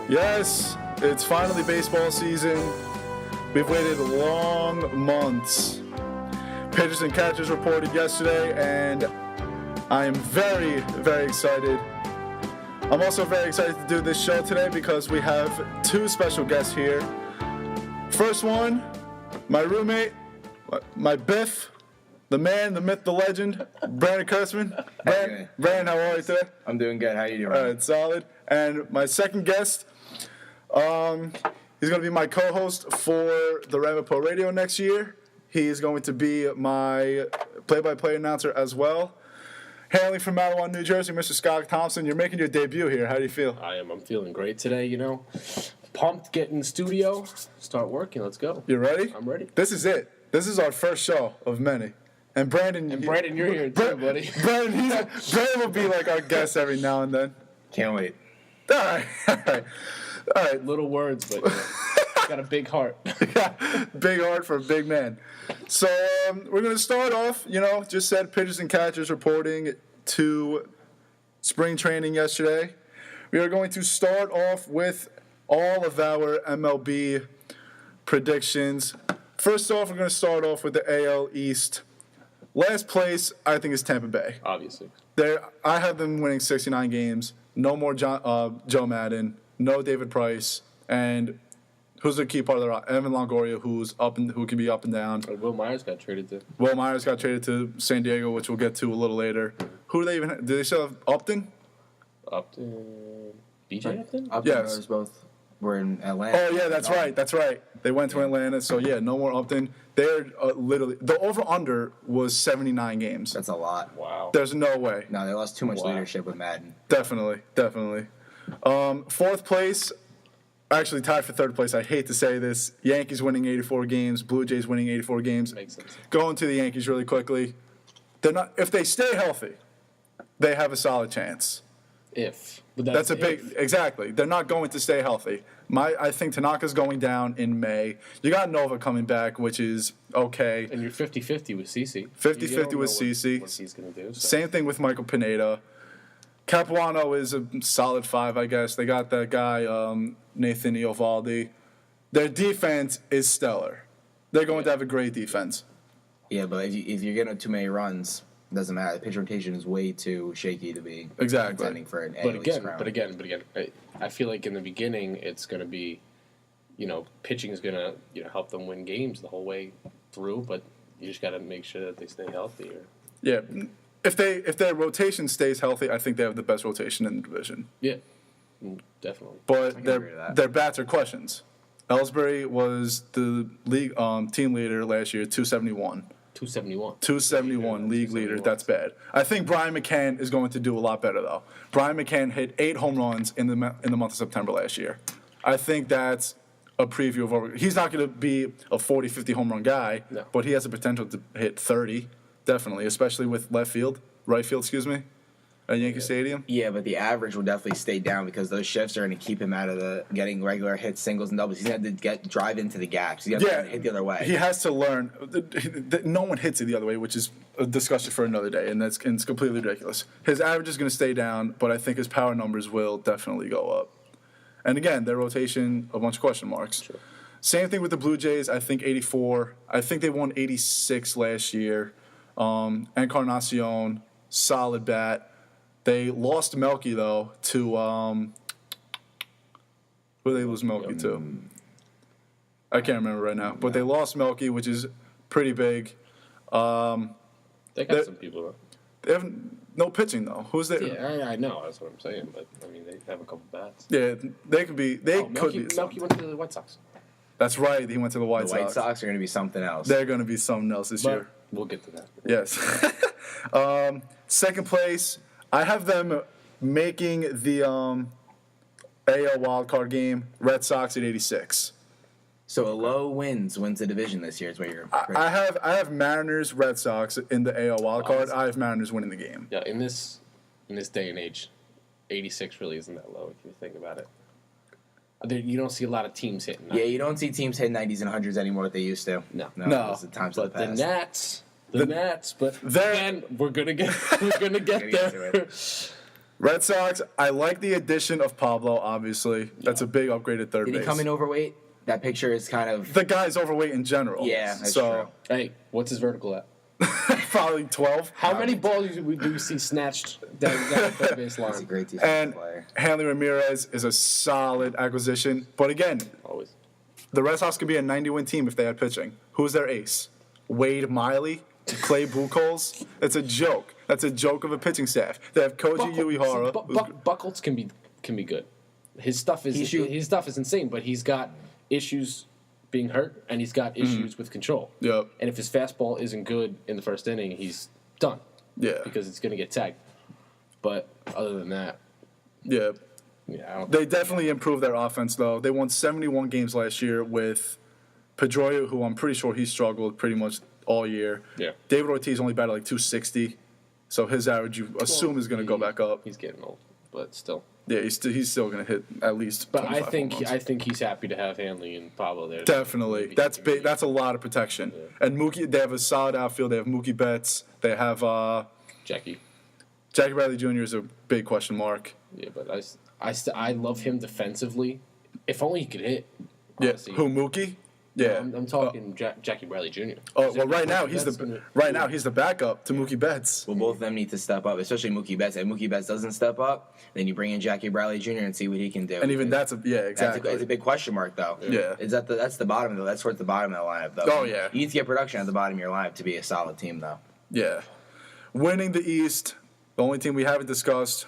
Yes, it's finally baseball season. We've waited long months. Pitchers and catchers reported yesterday, and I am very, very excited. I'm also very excited to do this show today because we have two special guests here. First one, my roommate, my Biff, the man, the myth, the legend, Brandon Kurtzman. Brandon, how are you today? I'm doing good. How you doing? All right, solid. And my second guest, he's going to be my co-host for the Ramapo Radio next year. He's going to be my play-by-play announcer as well. Hailing from Melo, New Jersey, Mr. Scott Thompson. You're making your debut here. How do you feel? I'm feeling great today, Pumped, get in the studio, start working. Let's go. You ready? I'm ready. This is it. This is our first show of many. And Brandon, you're here too, buddy. Brandon will be like our guest every now and then. Can't wait. All right. Little words, but got a big heart. Big heart for a big man. So we're going to start off, just said pitchers and catchers reporting to spring training yesterday. We are going to start off with all of our MLB predictions. First off, we're going to start off with the AL East. Last place, I think, is Tampa Bay. Obviously. I have them winning 69 games. No more Joe Madden. No David Price. And who's the key part of the Evan Longoria, who can be up and down. Will Myers got traded to. Will Myers got traded to San Diego, which we'll get to a little later. Who do they even have? Do they still have Upton? BJ Upton? Upton Yes. brothers both were in Atlanta. Oh, yeah, that's right. They went to Atlanta, so yeah, no more Upton. They're literally – the over-under was 79 games. That's a lot. Wow. There's no way. No, they lost too much leadership with Madden. Definitely. Fourth place, actually tied for third place. I hate to say this. Yankees winning 84 games. Blue Jays winning 84 games. Makes sense. Going to the Yankees really quickly. If they stay healthy, they have a solid chance. That's a big – exactly. They're not going to stay healthy. I think Tanaka's going down in May. You got Nova coming back, which is okay. And you're 50-50 with CC. 50-50 with CC. What he's going to do. So. Same thing with Michael Pineda. Capuano is a solid 5, I guess. They got that guy, Nathan Eovaldi. Their defense is stellar. They're going to have a great defense. Yeah, but if you're getting too many runs, it doesn't matter. The pitch rotation is way too shaky to be contending for an AL East crown. But again, I feel like in the beginning it's going to be, pitching is going to, help them win games the whole way through. But you just got to make sure that they stay healthy. Yeah, if their rotation stays healthy, I think they have the best rotation in the division. Yeah, definitely. But their bats are questions. Ellsbury was the league team leader last year, 271. 271 league leader. That's bad. I think Brian McCann is going to do a lot better though. Brian McCann hit 8 home runs in the month of September last year. I think that's a preview of what he's not going to be a 40, 50 home run guy, but he has the potential to hit 30, definitely, especially with right field, at Yankee Stadium. Yeah, but the average will definitely stay down because those shifts are going to keep him out of getting regular hits, singles, and doubles. He's going to have to drive into the gaps. He's going to hit the other way. He has to learn. No one hits it the other way, which is a discussion for another day, and it's completely ridiculous. His average is going to stay down, but I think his power numbers will definitely go up. And again, their rotation, a bunch of question marks. Sure. Same thing with the Blue Jays. I think 84. I think they won 86 last year. Encarnacion, solid bat. They lost Melky, though, to who did they lose Melky to? I can't remember right now. But they lost Melky, which is pretty big. They got some people, though. They have no pitching, though. Who's there? Yeah, I know. That's what I'm saying. But, they have a couple bats. Yeah, they could be. Melky went to the White Sox. That's right. He went to the White Sox. The White Sox are going to be something else. They're going to be something else this year. We'll get to that. Yes. Second place, I have them making the AL wildcard game, Red Sox at 86. So a low wins the division this year is what you're. I have Mariners, Red Sox in the AL wildcard. I have Mariners winning the game. Yeah, in this day and age, 86 really isn't that low if you think about it. You don't see a lot of teams hitting that. Yeah, you don't see teams hitting 90s and 100s anymore like they used to. No. Those are the times of the past. The Nats, but then we're gonna get there. Red Sox, I like the addition of Pablo, obviously. That's a big upgrade at third Did base. he come in overweight? That picture is kind of... The guy's overweight in general. Yeah, that's so, true. Hey, what's his vertical at? Probably 12. How many balls do we see snatched down the third base He's a line? great defensive And player. Hanley Ramirez is a solid acquisition. But again, Always. the Red Sox could be a 90-win team if they had pitching. Who's their ace? Wade Miley? Clay Buchholz? It's a joke. That's a joke of a pitching staff. They have Koji Uehara. Buchholz can be good. His stuff is insane, but he's got issues being hurt, and he's got issues with control. Yep. And if his fastball isn't good in the first inning, he's done. Yeah. Because it's going to get tagged. But other than that, Yeah. yeah, I don't They definitely improved their offense, though. They won 71 games last year with Pedroia, who I'm pretty sure he struggled pretty much all year. Yeah. David Ortiz only batted like 260, so his average you assume is going to go back up. He's getting old, but still. Yeah, he's still going to hit at least. But I 25 think home runs. I think he's happy to have Hanley and Pablo there. Definitely, Maybe that's he big. can- That's a lot of protection. Yeah. And Mookie, they have a solid outfield. They have Mookie Betts. They have Jackie. Jackie Bradley Jr. is a big question mark. Yeah, but I love him defensively. If only he could hit. Yeah, Honestly. who Mookie? Yeah, I'm talking Jackie Bradley Jr. Oh well, right now he's That's the gonna- he's the backup to Mookie Betts. Well, both of them need to step up, especially Mookie Betts. If Mookie Betts doesn't step up, then you bring in Jackie Bradley Jr. and see what he can do. And even that's exactly. It's a big question mark, though. Yeah. That's the bottom, though. That's towards the bottom of the lineup, though. Oh, yeah. You need to get production at the bottom of your lineup to be a solid team, though. Yeah. Winning the East, the only team we haven't discussed,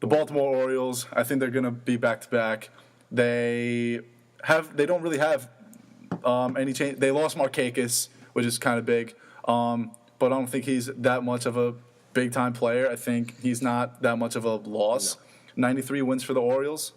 the Baltimore Orioles. I think they're going to be back-to-back. They don't really have any change. They lost Markakis, which is kind of big, but I don't think he's that much of a big-time player. I think he's not that much of a loss. 93 wins for the Orioles.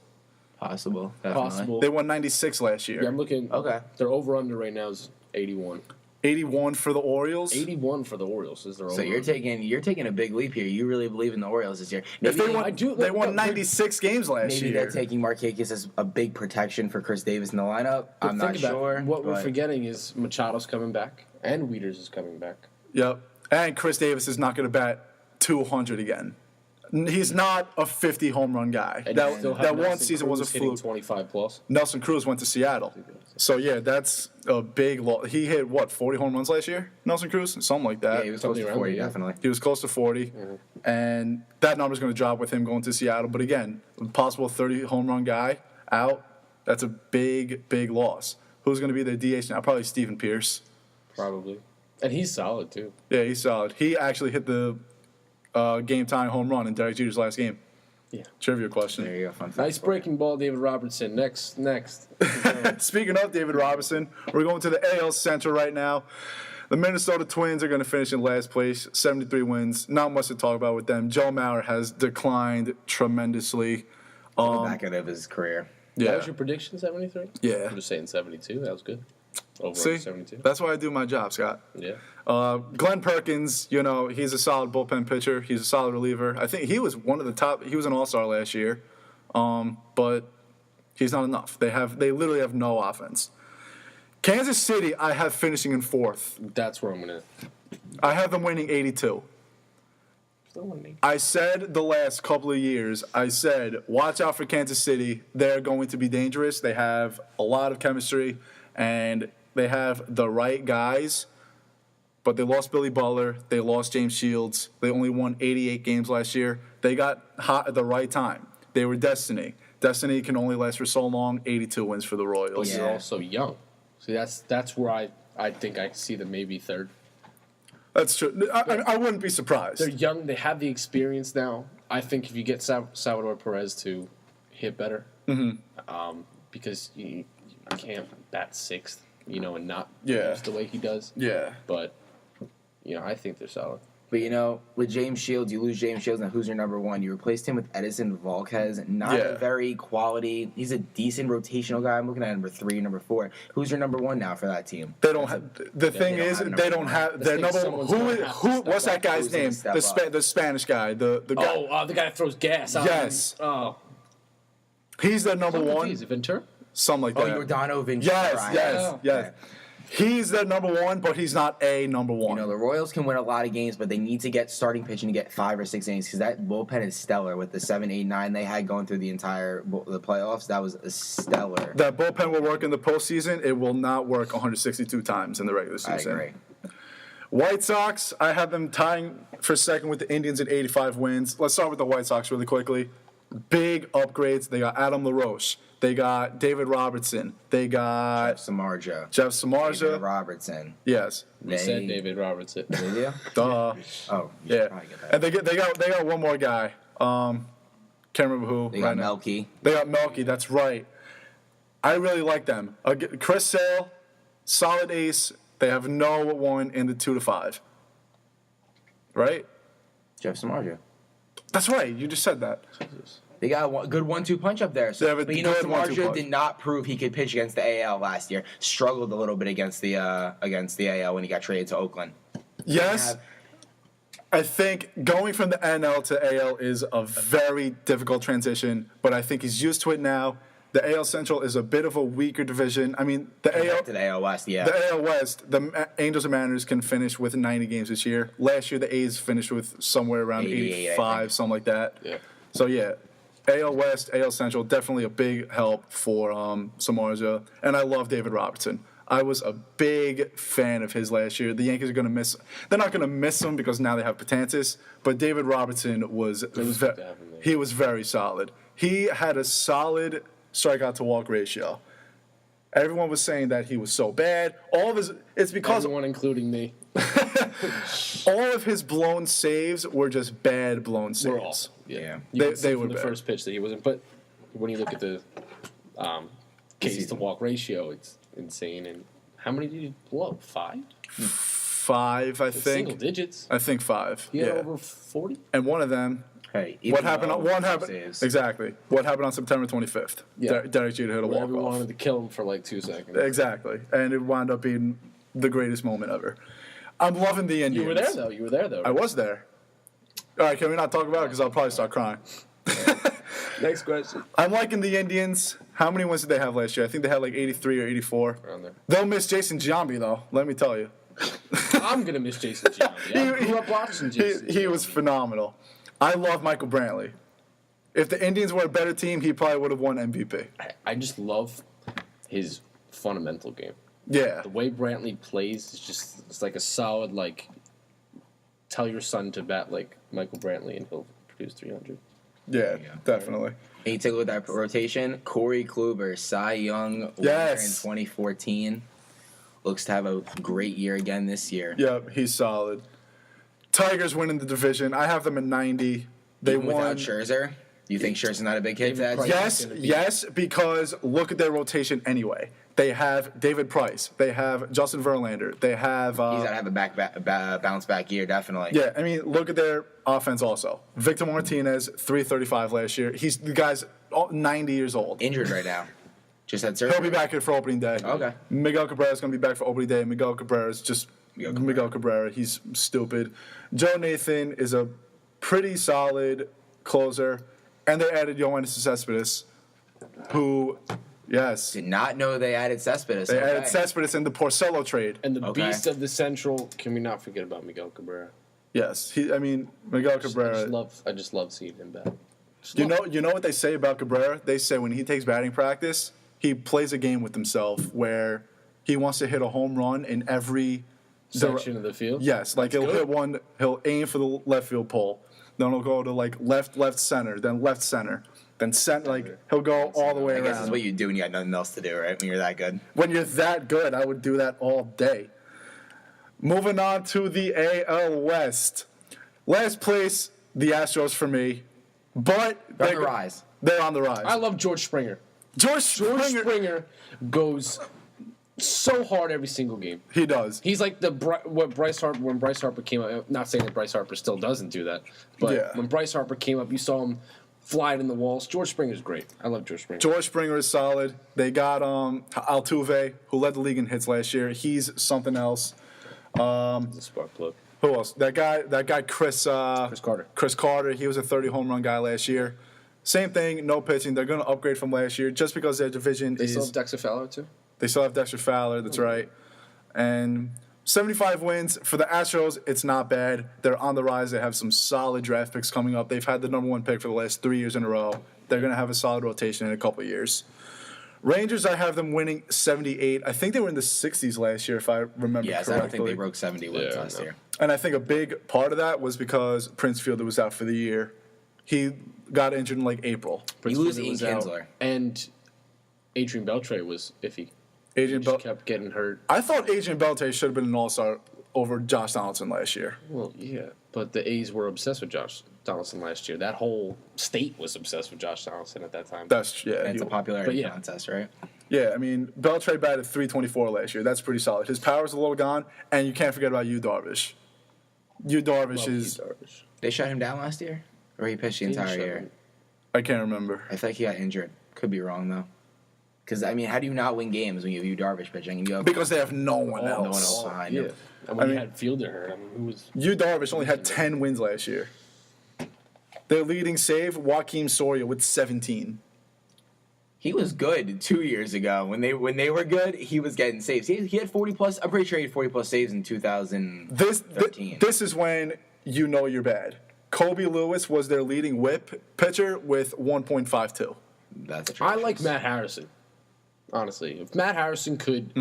Possible. Definitely. Possible. They won 96 last year. Yeah, I'm looking. Okay. Their over/under right now is 81. 81 for the Orioles. 81 for the Orioles is their over. So you're taking a big leap here. You really believe in the Orioles this year. If they won, I do- they won look, 96 games last Maybe year. they're taking Markakis as a big protection for Chris Davis in the lineup. I'm not Think about sure. it. What we're but- forgetting is Machado's coming back, and Wieters is coming back. Yep. And Chris Davis is not going to bat 200 again. He's not a 50 home run guy. And That, you still have that one Nelson season was a Cruz hitting fluke. 25 plus. Nelson Cruz went to Seattle. So, yeah, that's a big loss. He hit, 40 home runs last year? Nelson Cruz? Something like that. Yeah, he was close Something to around 40, there, yeah. definitely. He was close to 40. And that number's going to drop with him going to Seattle. But again, a possible 30 home run guy out, that's a big, big loss. Who's going to be the DH now? Probably Steven Pierce. Probably. And he's solid, too. Yeah, he's solid. He actually hit the game-tying home run in Derek Jeter's last game. Yeah. Trivia question. There you go. Fun fact Nice for you. breaking ball, David Robertson. Next. Speaking of David Robinson, we're going to the AL Central right now. The Minnesota Twins are going to finish in last place, 73 wins. Not much to talk about with them. Joe Mauer has declined tremendously. On the back end of his career. That Yeah, was your prediction, 73? yeah. I'm just saying 72. That was good. Over See, 72. that's why I do my job, Scott. Yeah. Glenn Perkins, he's a solid bullpen pitcher. He's a solid reliever. I think he was one of the top. He was an all-star last year, but he's not enough. They literally have no offense. Kansas City, I have finishing in fourth. That's where I'm going to. I have them winning 82. Still winning. I said the last couple of years, watch out for Kansas City. They're going to be dangerous. They have a lot of chemistry, and they have the right guys. But they lost Billy Butler. They lost James Shields. They only won 88 games last year. They got hot at the right time. They were destiny. Destiny can only last for so long. 82 wins for the Royals. But Yeah. you're also young. See, that's where I think I see them maybe third. That's true. I wouldn't be surprised. They're young. They have the experience now. I think if you get Salvador Perez to hit better, because you can't bat sixth, and not Yeah. use the way he does. Yeah. But, I think they're solid. But, with James Shields, you lose James Shields, and who's your number one? You replaced him with Edison Volquez. Not Yeah. a very quality. He's a decent rotational guy. I'm looking at number 3, number 4. Who's your number one now for that team? They don't have. The thing they don't is, have a they number don't one. have. Let's Their think number. someone's gonna have to Who? step What's that up. guy's Who's gonna name? step The Spanish guy. The guy. The guy that throws gas. Yes. He's their number one. Ventura? Something like Oh, that. Yordano Ventura. Yes. Yeah. Yes. He's their number one, but he's not a number one. You know, the Royals can win a lot of games, but they need to get starting pitching to get 5 or 6 innings because that bullpen is stellar with the 7, 8, 9 they had going through the entire the playoffs. That was stellar. That bullpen will work in the postseason. It will not work 162 times in the regular season. I agree. White Sox, I have them tying for second with the Indians at 85 wins. Let's start with the White Sox really quickly. Big upgrades. They got Adam LaRoche. They got David Robertson. They got Jeff Samardzija. David Robertson. Yes. We said David Robertson. Did you? Duh. Oh, Yeah. Get that. And they got one more guy. Can't remember who. They got Melky. They got Melky. That's right. I really like them. Chris Sale, solid ace. They have no one in the 2 to 5. Right? Jeff Samardzija. That's right. You just said that. Jesus. They got a good 1-2 punch up there. So, They have a but you know, good 1-2 Samardzija punch. did not prove he could pitch against the AL last year. Struggled a little bit against the AL when he got traded to Oakland. Yes. I think going from the NL to AL is a very difficult transition, but I think he's used to it now. The AL Central is a bit of a weaker division. I mean, the AL To the AL West, yeah. The AL West, the Angels and Mariners can finish with 90 games this year. Last year, the A's finished with somewhere around 88, 85, something like that. Yeah. So, yeah, AL West, AL Central, definitely a big help for Samardzija. And I love David Robertson. I was a big fan of his last year. The Yankees are going to miss – they're not going to miss him because now they have Betances. But David Robertson was he was very solid. He had a solid strikeout to walk ratio. Everyone was saying that he was so bad. All of his – it's because – Everyone, including me. all of his blown saves were just bad blown saves. We're all. Yeah. They were the bad. first pitch that he wasn't. But when you look at the Ks to walk ratio, it's insane. And how many did he blow? 5? 5, I think. Single digits. I think 5. He had Yeah. over 40. And one of them. Hey, What happened? Saves. Exactly. What happened on September 25th? Yeah. Derek Jeter hit a When walk everyone off. wanted to kill him for like 2 seconds. Exactly, and it wound up being the greatest moment ever. I'm loving the Indians. You were there though. I was there. All right, can we not talk about it because I'll probably start crying. Next question. I'm liking the Indians. How many wins did they have last year? I think they had like 83 or 84. Around there. They'll miss Jason Giambi though. Let me tell you. I'm gonna miss Jason Giambi. I grew up watching Jason. He was phenomenal. I love Michael Brantley. If the Indians were a better team, he probably would have won MVP. I just love his fundamental game. Yeah. The way Brantley plays is just it's like a solid like. Tell your son to bat like Michael Brantley and he'll produce 300. Yeah, definitely. And you take a look at that rotation. Corey Kluber, Cy Young winner Yes. in 2014. Looks to have a great year again this year. Yep, he's solid. Tigers winning the division. I have them at 90. They Even won. without Scherzer. You think Scherzer's not a big hit to that? Yes, yes, because look at their rotation anyway. They have David Price. They have Justin Verlander. They have. He's got to have a bounce back year, definitely. Yeah, I mean, look at their offense also. Victor Martinez, 335 last year. The guy's 90 years old. Injured right now. Just had surgery. He'll be back here for opening day. Okay. Miguel Cabrera's going to be back for opening day. Miguel Cabrera's just Miguel Cabrera. He's stupid. Joe Nathan is a pretty solid closer. And they added Yoenis Cespedes, who, yes. Did not know they added Cespedes. They added Cespedes in the Porcello trade. And the beast of the Central, can we not forget about Miguel Cabrera? Yes. Miguel Cabrera. I just love seeing him bat. You know what they say about Cabrera? They say when he takes batting practice, he plays a game with himself where he wants to hit a home run in every Section of the field? Yes, like That's he'll good. hit one, he'll aim for the left field pole. Then he'll go to like left center, then left center, then center. Like he'll go all the way I around. guess that's what you do when you got nothing else to do, right? When you're that good. When you're that good, I would do that all day. Moving on to the AL West. Last place, the Astros for me, but They're on the rise. They're on the rise. I love George Springer. George George Springer. Springer goes so hard every single game. He does. He's like when Bryce Harper came up. Not saying that Bryce Harper still doesn't do that, but Yeah. when Bryce Harper came up, you saw him flying in the walls. George Springer's great. I love George Springer. George Springer is solid. They got Altuve, who led the league in hits last year. He's something else. He's a spark plug. Who else? That guy Chris Carter. Chris Carter. He was a 30 home run guy last year. Same thing, no pitching. They're going to upgrade from last year just because their division They is. still have Dexter Fowler too. They still have Dexter Fowler. That's right. And 75 wins for the Astros. It's not bad. They're on the rise. They have some solid draft picks coming up. They've had the number 1 pick for the last 3 years in a row. They're going to have a solid rotation in a couple of years. Rangers, I have them winning 78. I think they were in the 60s last year, if I remember correctly. Yes, I don't think they broke 70 wins last year. And I think a big part of that was because Prince Fielder was out for the year. He got injured in like April. You lose Ian Kinsler. And Adrian Beltre was iffy. Adrian He kept getting hurt. I thought Adrian Beltre should have been an all-star over Josh Donaldson last year. Well, yeah, but the A's were obsessed with Josh Donaldson last year. That whole state was obsessed with Josh Donaldson at that time. It's a popularity contest, right? Yeah, I mean, Beltre batted .324 last year. That's pretty solid. His power's a little gone, and you can't forget about Yu Darvish. Yu Darvish. They shut him down last year? Or he pitched the entire year? I can't remember. I think he got injured. Could be wrong, though. Because, I mean, how do you not win games when you have Yu Darvish pitching? And you have because they have no one else. No one else behind him. And when you had Fielder hurt, I mean, who was... Yu Darvish only had 10 wins last year. Their leading save, Joakim Soria, with 17. He was good 2 years ago. When they were good, he was getting saves. He had 40+. I'm pretty sure he had 40+ saves in 2013. This is when you know you're bad. Kobe Lewis was their leading whip pitcher with 1.52. That's I like Matt Harrison, honestly. If Matt Harrison could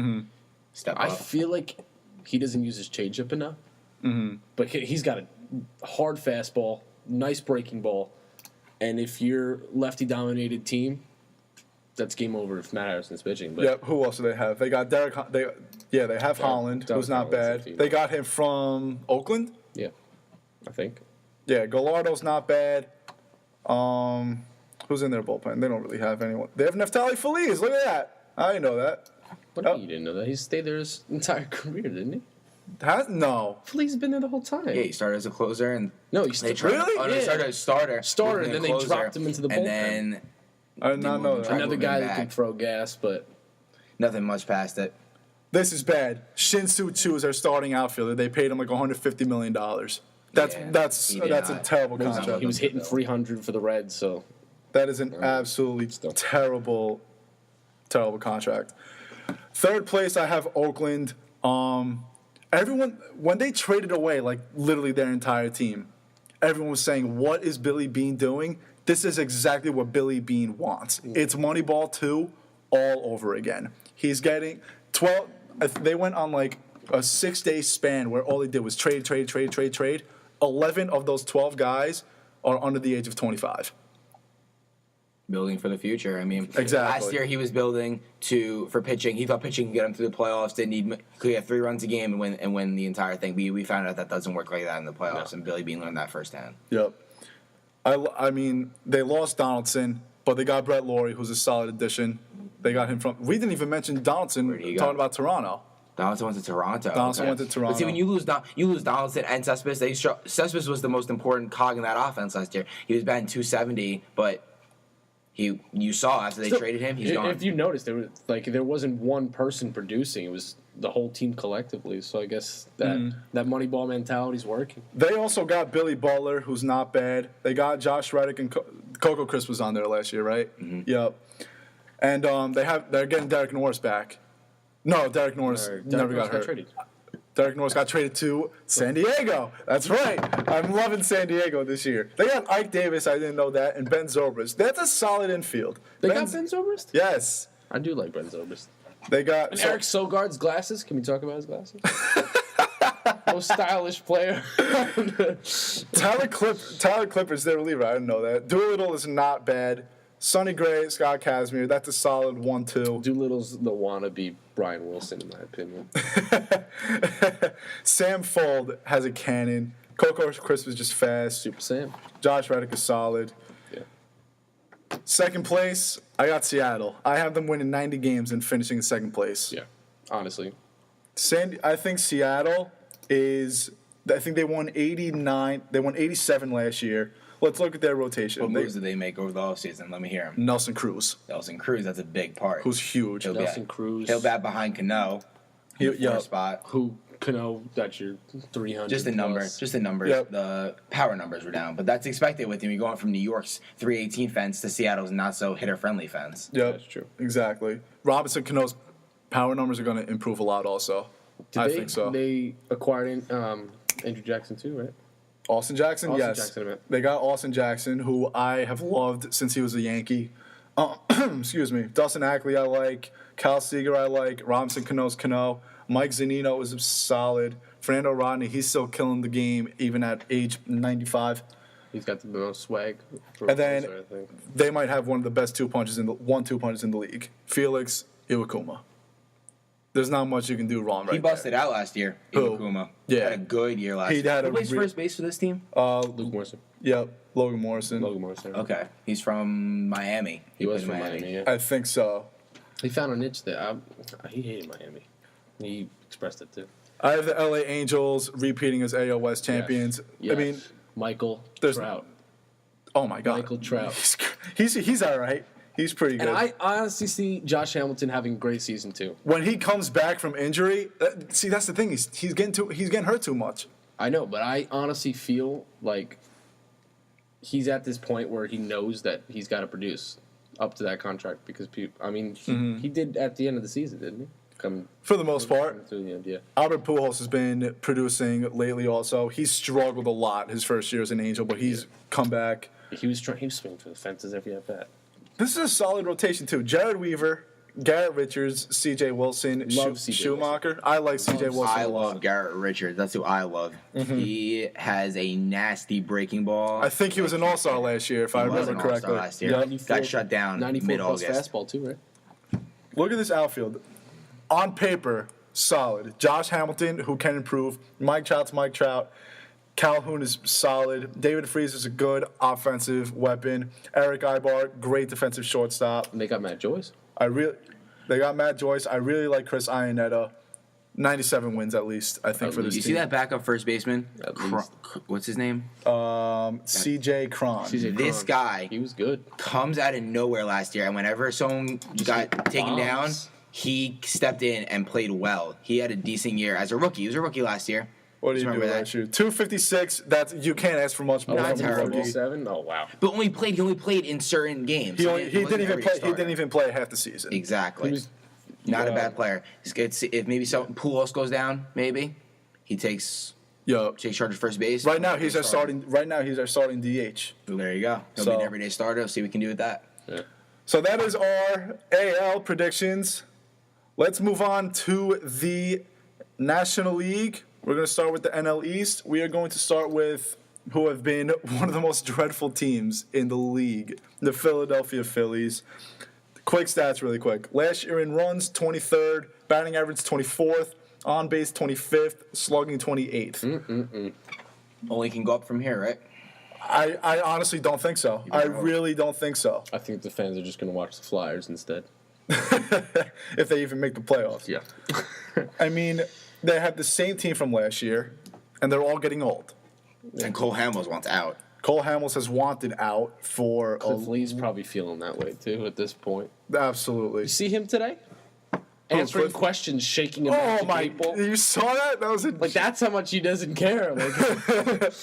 step up. I feel like he doesn't use his changeup enough. But he's got a hard fastball, nice breaking ball. And if you're lefty-dominated team, that's game over if Matt Harrison's pitching. But Yep. Who else do they have? They got Derek. They have Holland, who's not bad. They got him from Oakland. Yeah, I think. Yeah, Gallardo's not bad. Who's in their bullpen? They don't really have anyone. They have Neftali Feliz. Look at that. I didn't know that. What do you mean you didn't know that? He stayed there his entire career, didn't he? No. Feliz has been there the whole time. Yeah, he started as a closer and no, he they started. really? Oh, no, he started as starter. And then they dropped him into the bullpen. And then I did not know that. Another guy that can throw gas, but nothing much past it. This is bad. Shin-Soo Choo is their starting outfielder. They paid him like $150 million. That's a terrible contract. He was hitting 300 for the Reds, so that is an absolutely terrible contract. Third place, I have Oakland. Everyone, when they traded away like literally their entire team, everyone was saying, "What is Billy Beane doing?" This is exactly what Billy Beane wants. It's Moneyball 2 all over again. He's getting 12. They went on like a 6-day span where all they did was trade. 11 of those 12 guys are under the age of 25. Building for the future. I mean, exactly. Last year he was building for pitching. He thought pitching could get him through the playoffs. Could get 3 runs a game and win the entire thing. We found out that doesn't work like that in the playoffs, and Billy Beane learned that firsthand. Yep. I mean, they lost Donaldson, but they got Brett Laurie, who's a solid addition. They got him from. We didn't even mention Donaldson talking about Toronto. Donaldson went to Toronto. Went to Toronto. But see, when you lose Donaldson and Cespedes, Cespedes was the most important cog in that offense last year. He was batting .270, but you saw after they traded him, he's gone. If you noticed, there wasn't one person producing; it was the whole team collectively. So I guess that Moneyball mentality's working. They also got Billy Butler, who's not bad. They got Josh Reddick and Coco Crisp was on there last year, right? Mm-hmm. Yep. And they're getting Derek Norris back. No, Derek Norris never got hurt. Traded. Derek Norris got traded to San Diego. That's right. I'm loving San Diego this year. They got Ike Davis. I didn't know that. And Ben Zobrist. That's a solid infield. Got Ben Zobrist? Yes. I do like Ben Zobrist. They got Eric Sogard's glasses. Can we talk about his glasses? Most stylish player. Tyler Clipper's their reliever. I didn't know that. Doolittle is not bad. Sonny Gray, Scott Kazmir. That's a solid 1-2. Doolittle's the wannabe Brian Wilson, in my opinion. Sam Fold has a cannon. Coco Crisp is just fast. Super Sam. Josh Reddick is solid. Yeah. Second place, I got Seattle. I have them winning 90 games and finishing in second place. Yeah, honestly. I think Seattle is. I think they won 89. They won 87 last year. Let's look at their rotation. What moves did they make over the offseason? Let me hear them. Nelson Cruz. That's a big part. Who's huge. Nelson Cruz. He'll bat behind Cano. First spot. Cano, that's your 300. Just the numbers. Yep. The power numbers were down. But that's expected with him. You're going from New York's 318 fence to Seattle's not so hitter-friendly fence. Yep. That's true. Exactly. Robinson Cano's power numbers are going to improve a lot also. I think so. They acquired Andrew Jackson too, right? Austin Jackson, Austin yes. Jackson, I meant. They got Austin Jackson, who I have loved since he was a Yankee. Excuse me. Dustin Ackley, I like. Cal Seager, I like. Robinson Cano. Mike Zunino is solid. Fernando Rodney, he's still killing the game even at age 95. He's got the most swag. And then they might have one of the best 2 punches in the league. Felix Iwakuma. There's not much you can do wrong right He busted out last year. Who? Iwakuma. Yeah. Had a good year last year. Who plays first base for this team? Luke Morrison. Yep, Logan Morrison. Okay. He's from Miami. He was from Miami, yeah. I think so. He found a niche there. He hated Miami. He expressed it too. I have the LA Angels repeating as AL West champions. Yes. I mean, Michael there's- Trout. oh my God. Michael Trout. He's all right. He's pretty good. And I honestly see Josh Hamilton having a great season too. When he comes back from injury, that's the thing. He's getting hurt too much. I know, but I honestly feel like he's at this point where he knows that he's got to produce up to that contract because he did at the end of the season, didn't he? For the most part. Through the end, yeah. Albert Pujols has been producing lately also. He's struggled a lot his first year as an Angel, but he's come back. He was swinging for the fences every at bat. This is a solid rotation, too. Jared Weaver, Garrett Richards, C.J. Wilson, Schumacher. I like C.J. Wilson I a lot. love Garrett Richards. That's who I love. He has a nasty breaking ball. I think he was an all-star last year, if I remember correctly. Last year. Yep. Got shut down 94 mid-August. plus fastball too, right? Look at this outfield. On paper, solid. Josh Hamilton, who can improve. Mike Trout. Calhoun is solid. David Freese is a good offensive weapon. Eric Ibar, great defensive shortstop. And they got Matt Joyce. They got Matt Joyce. I really like Chris Iannetta. 97 wins at least, I think, for this You team. see that backup first baseman? At least. What's his name? C.J. Cron. This guy He was good. comes out of nowhere last year, and whenever someone got taken down, bombs. he stepped in and played well. He had a decent year as a rookie. He was a rookie last year. What did he do Remember that? last year? 256. You can't ask for much more Not from a terrible. rookie. 7? Oh wow. But he only played in certain games. He wasn't didn't even every play. He starter. didn't even play half the season. Exactly. He was Not a bad player. If maybe Pujols goes down, maybe he takes charge of first base. Right now he's our starting. DH. There you go. He'll So- be an everyday starter. See what we can do with that. Yeah. So that is our AL predictions. Let's move on to the National League. We're going to start with the NL East. We are going to start with who have been one of the most dreadful teams in the league, the Philadelphia Phillies. Quick stats really quick. Last year in runs, 23rd. Batting average, 24th. On base, 25th. Slugging, 28th. Only can go up from here, right? I honestly don't think so. I really don't think so. I think the fans are just going to watch the Flyers instead. If they even make the playoffs. Yeah. I mean, they have the same team from last year, and they're all getting old. And Cole Hamels wants out. Cole Hamels has wanted out for Cliff Lee's probably feeling that way too at this point. absolutely. You see him today? Answering Cliff? questions, shaking him Oh to my! people. You saw that? That was Like that's how much he doesn't care. Like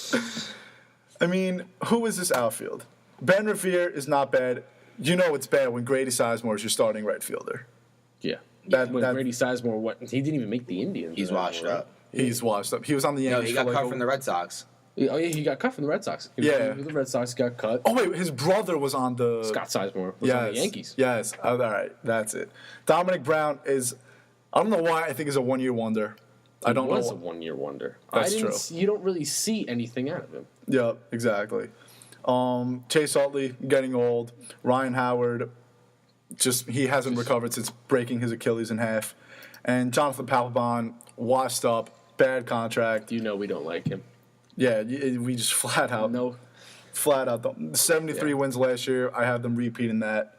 I mean, who is this outfield? Ben Revere is not bad. You know it's bad when Grady Sizemore is your starting right fielder. yeah. That- when that- Grady Sizemore he didn't even make the Indians. He's washed up. He's washed up. He was on the No, Yankees. he got for cut like from the Red Sox. Oh yeah, he got cut from the Red Sox. Yeah. The Red Sox got cut. Oh wait, his brother was on the Scott Sizemore was on the Yankees. Yes. All right, that's it. Dominic Brown is. I don't know why I think he's a 1-year wonder. I don't He was know. a 1-year wonder. That's I didn't true. You don't really see anything out of him. Yep, exactly. Chase Utley getting old. Ryan Howard, he hasn't recovered since breaking his Achilles in half. And Jonathan Papelbon, washed up, bad contract. You know we don't like him. Yeah, we just flat out. No. Flat out. 73 wins last year. I have them repeating that.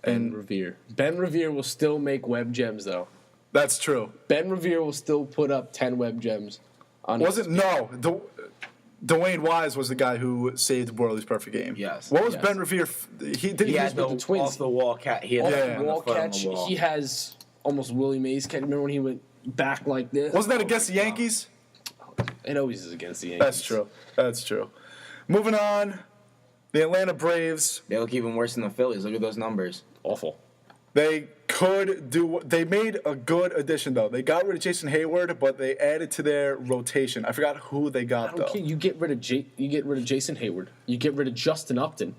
Ben Revere. Ben Revere will still make web gems though. That's true. Ben Revere will still put up 10 web gems. Dwayne Wise was the guy who saved Worley's perfect game. Yes. What was Yes. Ben Revere? He had with the Twins. off the wall catch. He had Off that the on wall foot on catch. the wall. He has almost Willie Mays catch. Remember when he went back like this? Wasn't that against the Yankees? It always is against the Yankees. That's true. Moving on, the Atlanta Braves. They look even worse than the Phillies. Look at those numbers. Awful. They could do. They made a good addition though. They got rid of Jason Hayward, but they added to their rotation. I forgot who they got though. Okay, you get rid of Jason Hayward. You get rid of Justin Upton,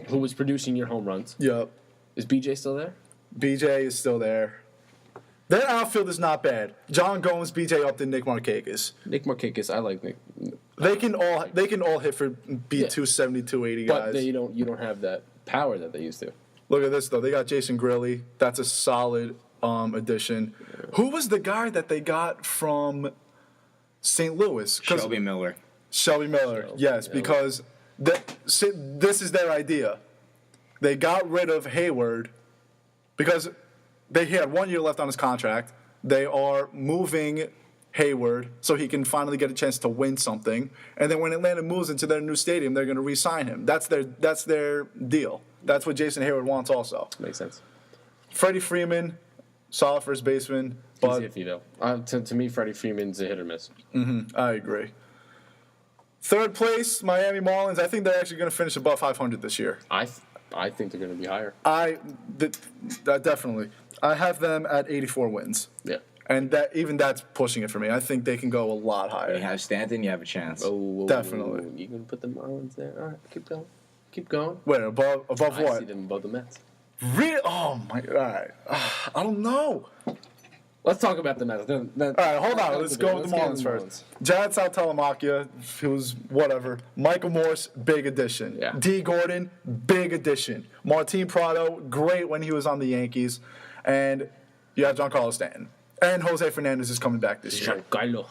who was producing your home runs. Yep. Is BJ still there? BJ is still there. Their outfield is not bad. John Gomes, BJ Upton, Nick Markakis. Nick Markakis, I like Nick. They can all hit for 270, 280 guys. But you don't have that power that they used to. Look at this though. They got Jason Grilly. That's a solid addition. Yeah. Who was the guy that they got from St. Louis? Shelby Miller. Yes, because this is their idea. They got rid of Hayward because he had 1 year left on his contract. They are moving Hayward so he can finally get a chance to win something. And then when Atlanta moves into their new stadium, they're going to re-sign him. That's their deal. That's what Jason Hayward wants also. Makes sense. Freddie Freeman, solid first baseman. But he's iffy, though. To me, Freddie Freeman's a hit or miss. I agree. Third place, Miami Marlins. I think they're actually going to finish above 500 this year. I think they're going to be higher. Definitely. I have them at 84 wins. Yeah. And that's pushing it for me. I think they can go a lot higher. You have Stanton, you have a chance. Definitely. You going to put the Marlins there? All right, keep going. Keep going. Wait, above what? I see them above the Mets. Really? Oh, my. All right. I don't know. Let's talk about the Mets. All right, hold on. Let's go with the Marlins first. Jared Saltelemakia, who's whatever. Michael Morse, big addition. Yeah. D. Gordon, big addition. Martin Prado, great when he was on the Yankees. And you have Giancarlo Stanton. And Jose Fernandez is coming back this year. Giancarlo.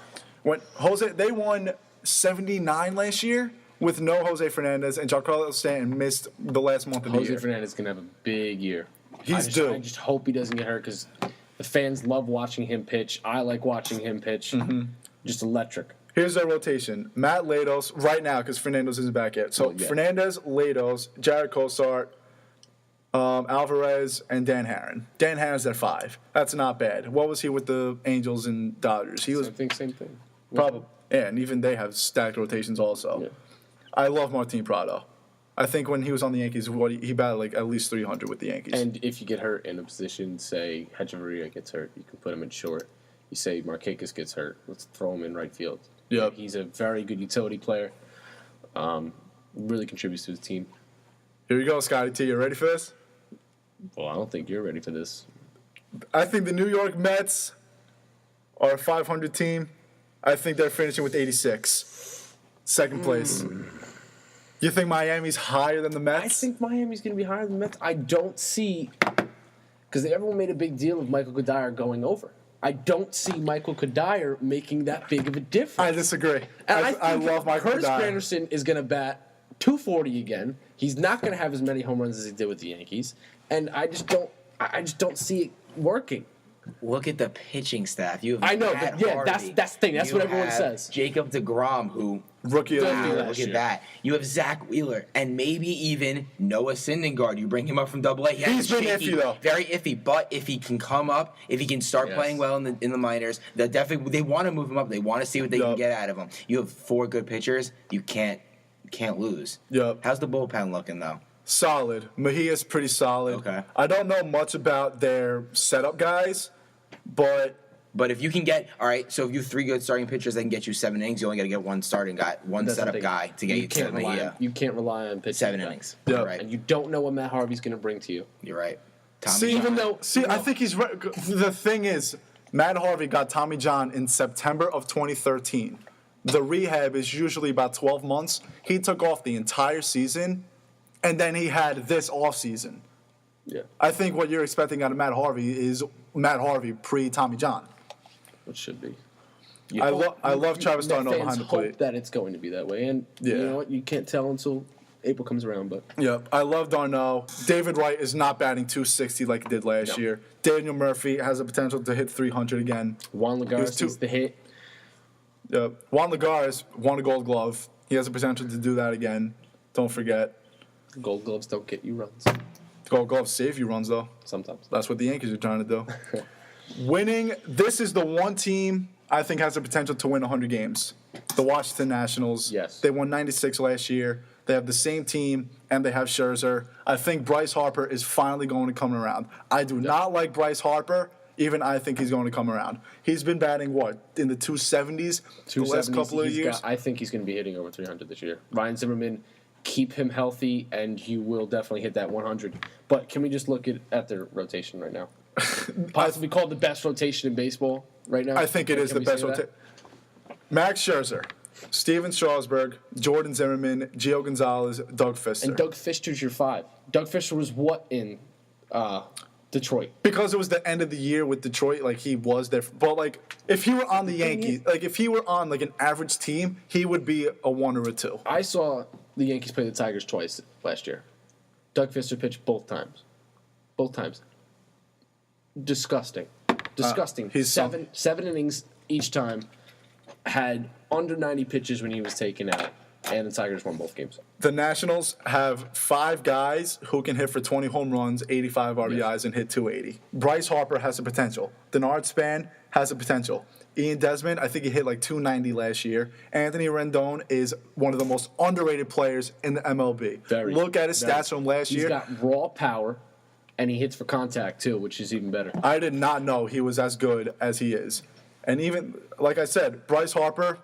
They won 79 last year with no Jose Fernandez, and Giancarlo Stanton missed the last month of the year. Jose Fernandez is going to have a big year. He's due. I just hope he doesn't get hurt because the fans love watching him pitch. I like watching him pitch. Mm-hmm. Just electric. Here's their rotation. Matt Latos, right now, because Fernandez isn't back yet. So Fernandez, Latos, Jared Cosart, Alvarez, and Dan Herron. Dan Herron's at 5. That's not bad. What was he with the Angels and Dodgers? Same thing. Probably. Yeah, and even they have stacked rotations also. Yeah. I love Martin Prado. I think when he was on the Yankees, he batted like at least 300 with the Yankees. And if you get hurt in a position, say Hechavarria gets hurt, you can put him in short. You say Markakis gets hurt, let's throw him in right field. Yep. He's a very good utility player. Really contributes to his team. Here we go, Scotty T. You ready for this? Well, I don't think you're ready for this. I think the New York Mets are a 500 team. I think they're finishing with 86. Second place. You think Miami's higher than the Mets? I think Miami's going to be higher than the Mets. I don't see... Because everyone made a big deal of Michael Kadire going over. I don't see Michael Kadire making that big of a difference. I disagree. And I love Michael Curtis Kadire. Granderson is going to bat 240 again. He's not going to have as many home runs as he did with the Yankees. And I just don't see it working. Look at the pitching staff. You have I know, Matt but yeah, Harvey. that's the thing. That's You what everyone have says. Jacob deGrom, who Rookie of the Wow, year. look at that. You have Zach Wheeler, and maybe even Noah Syndergaard. You bring him up from Double-A. He's been iffy though. Very iffy. But if he can come up, if he can start playing well in the minors, they want to move him up. They want to see what they can get out of him. You have 4 good pitchers. You can't lose. Yep. How's the bullpen looking though? Solid. Mejia's pretty solid. Okay. I don't know much about their setup guys, but if you can get so if you have 3 good starting pitchers, they can get you 7 innings. You only got to get one starting guy, one setup guy to get you to Mejia. You can't rely on pitching 7 innings. Yep. Right. And you don't know what Matt Harvey's going to bring to you. You're right. I think he's right. The thing is, Matt Harvey got Tommy John in September of 2013. The rehab is usually about 12 months. He took off the entire season, and then he had this offseason. Yeah. I think what you're expecting out of Matt Harvey is Matt Harvey pre-Tommy John. It should be. I love Travis d'Arnaud behind the plate. Hope that it's going to be that way, and you know what? You can't tell until April comes around. But I love d'Arnaud. David Wright is not batting 260 like he did last year. Daniel Murphy has the potential to hit 300 again. Juan Lagares needs to hit. Juan Lagares won a Gold Glove. He has the potential to do that again. Don't forget. Gold Gloves don't get you runs. Gold Gloves save you runs though. Sometimes. That's what the Yankees are trying to do. Winning. This is the one team I think has the potential to win 100 games. The Washington Nationals. Yes. They won 96 last year. They have the same team, and they have Scherzer. I think Bryce Harper is finally going to come around. I do not like Bryce Harper. Even I think he's going to come around. He's been batting, in the 270s the last couple of years? I think he's going to be hitting over 300 this year. Ryan Zimmerman, keep him healthy, and you will definitely hit that 100. But can we just look at their rotation right now? Possibly called the best rotation in baseball right now? I think it is the best rotation. Max Scherzer, Steven Strasburg, Jordan Zimmerman, Gio Gonzalez, Doug Fister. And Doug Fister's your 5. Doug Fister was what in Detroit? Because it was the end of the year with Detroit, he was there. But, if he were on the Yankees, if he were on, an average team, he would be a 1 or a 2. I saw the Yankees play the Tigers twice last year. Doug Fister pitched both times. Both times. Disgusting. He's seven innings each time. Had under 90 pitches when he was taken out, and the Tigers won both games. The Nationals have 5 guys who can hit for 20 home runs, 85 RBIs, and hit 280. Bryce Harper has the potential. Denard Span has the potential. Ian Desmond, I think he hit 290 last year. Anthony Rendon is one of the most underrated players in the MLB. Look at his stats from last year. He's got raw power, and he hits for contact, too, which is even better. I did not know he was as good as he is. And even, like I said, Bryce Harper,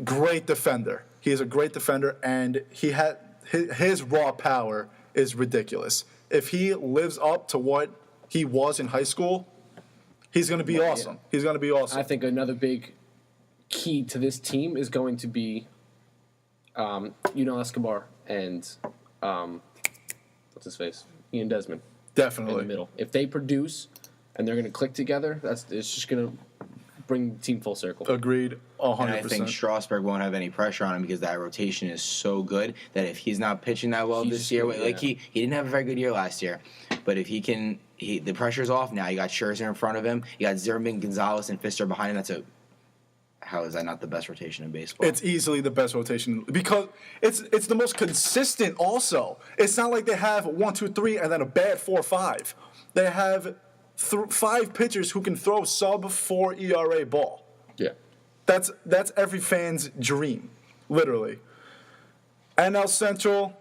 great defender. He is a great defender, and his raw power is ridiculous. If he lives up to what he was in high school, he's going to be awesome. Yeah. He's going to be awesome. I think another big key to this team is going to be Escobar and what's his face? Ian Desmond. Definitely. In the middle. If they produce and they're going to click together, it's just going to bring the team full circle. Agreed, 100%. And I think Strasburg won't have any pressure on him because that rotation is so good that if he's not pitching that well this year, he didn't have a very good year last year, but if he can, the pressure's off now. You got Scherzer in front of him. You got Zimmerman, Gonzalez, and Fister behind him. How is that not the best rotation in baseball? It's easily the best rotation because it's the most consistent. Also, it's not like they have 1, 2, 3 and then a bad 4, 5. They have 5 pitchers who can throw sub-4 ERA ball. Yeah. That's every fan's dream, literally. NL Central,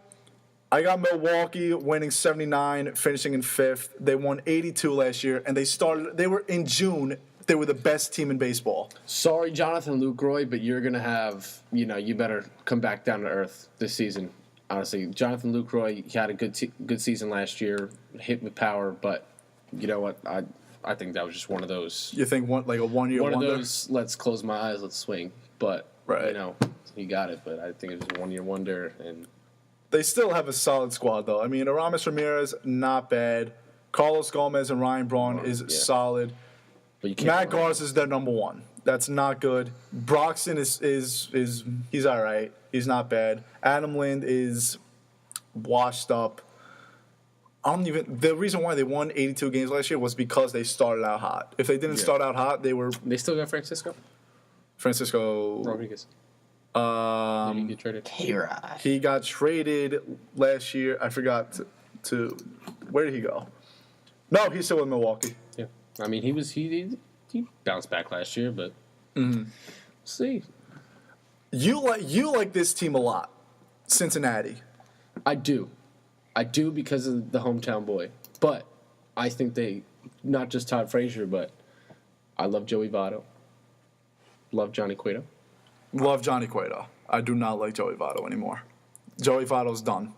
I got Milwaukee winning 79, finishing in 5th. They won 82 last year, and they were in June. They were the best team in baseball. Sorry, Jonathan Lucroy, but you're going to have, you better come back down to earth this season. Honestly, Jonathan Lucroy, he had a good season last year, hit with power, but you know what? I think that was just one of those. You think a 1 year wonder? One of those, let's close my eyes, let's swing. But, right. He got it, but I think it was a 1 year wonder. And they still have a solid squad, though. I mean, Aramis Ramirez, not bad. Carlos Gomez and Ryan Braun is solid. But Matt Garza is their number 1. That's not good. Broxton is he's all right. He's not bad. Adam Lind is washed up. The reason why they won 82 games last year was because they started out hot. If they didn't start out hot, They still got Francisco Rodriguez. Did he get traded? K-Rod. He got traded last year. I forgot to where did he go? No, he's still in Milwaukee. Yeah. I mean, he bounced back last year, but we'll see. You like this team a lot, Cincinnati. I do because of the hometown boy. But I think not just Todd Frazier, but I love Joey Votto. Love Johnny Cueto. Love Johnny Cueto. I do not like Joey Votto anymore. Joey Votto's done.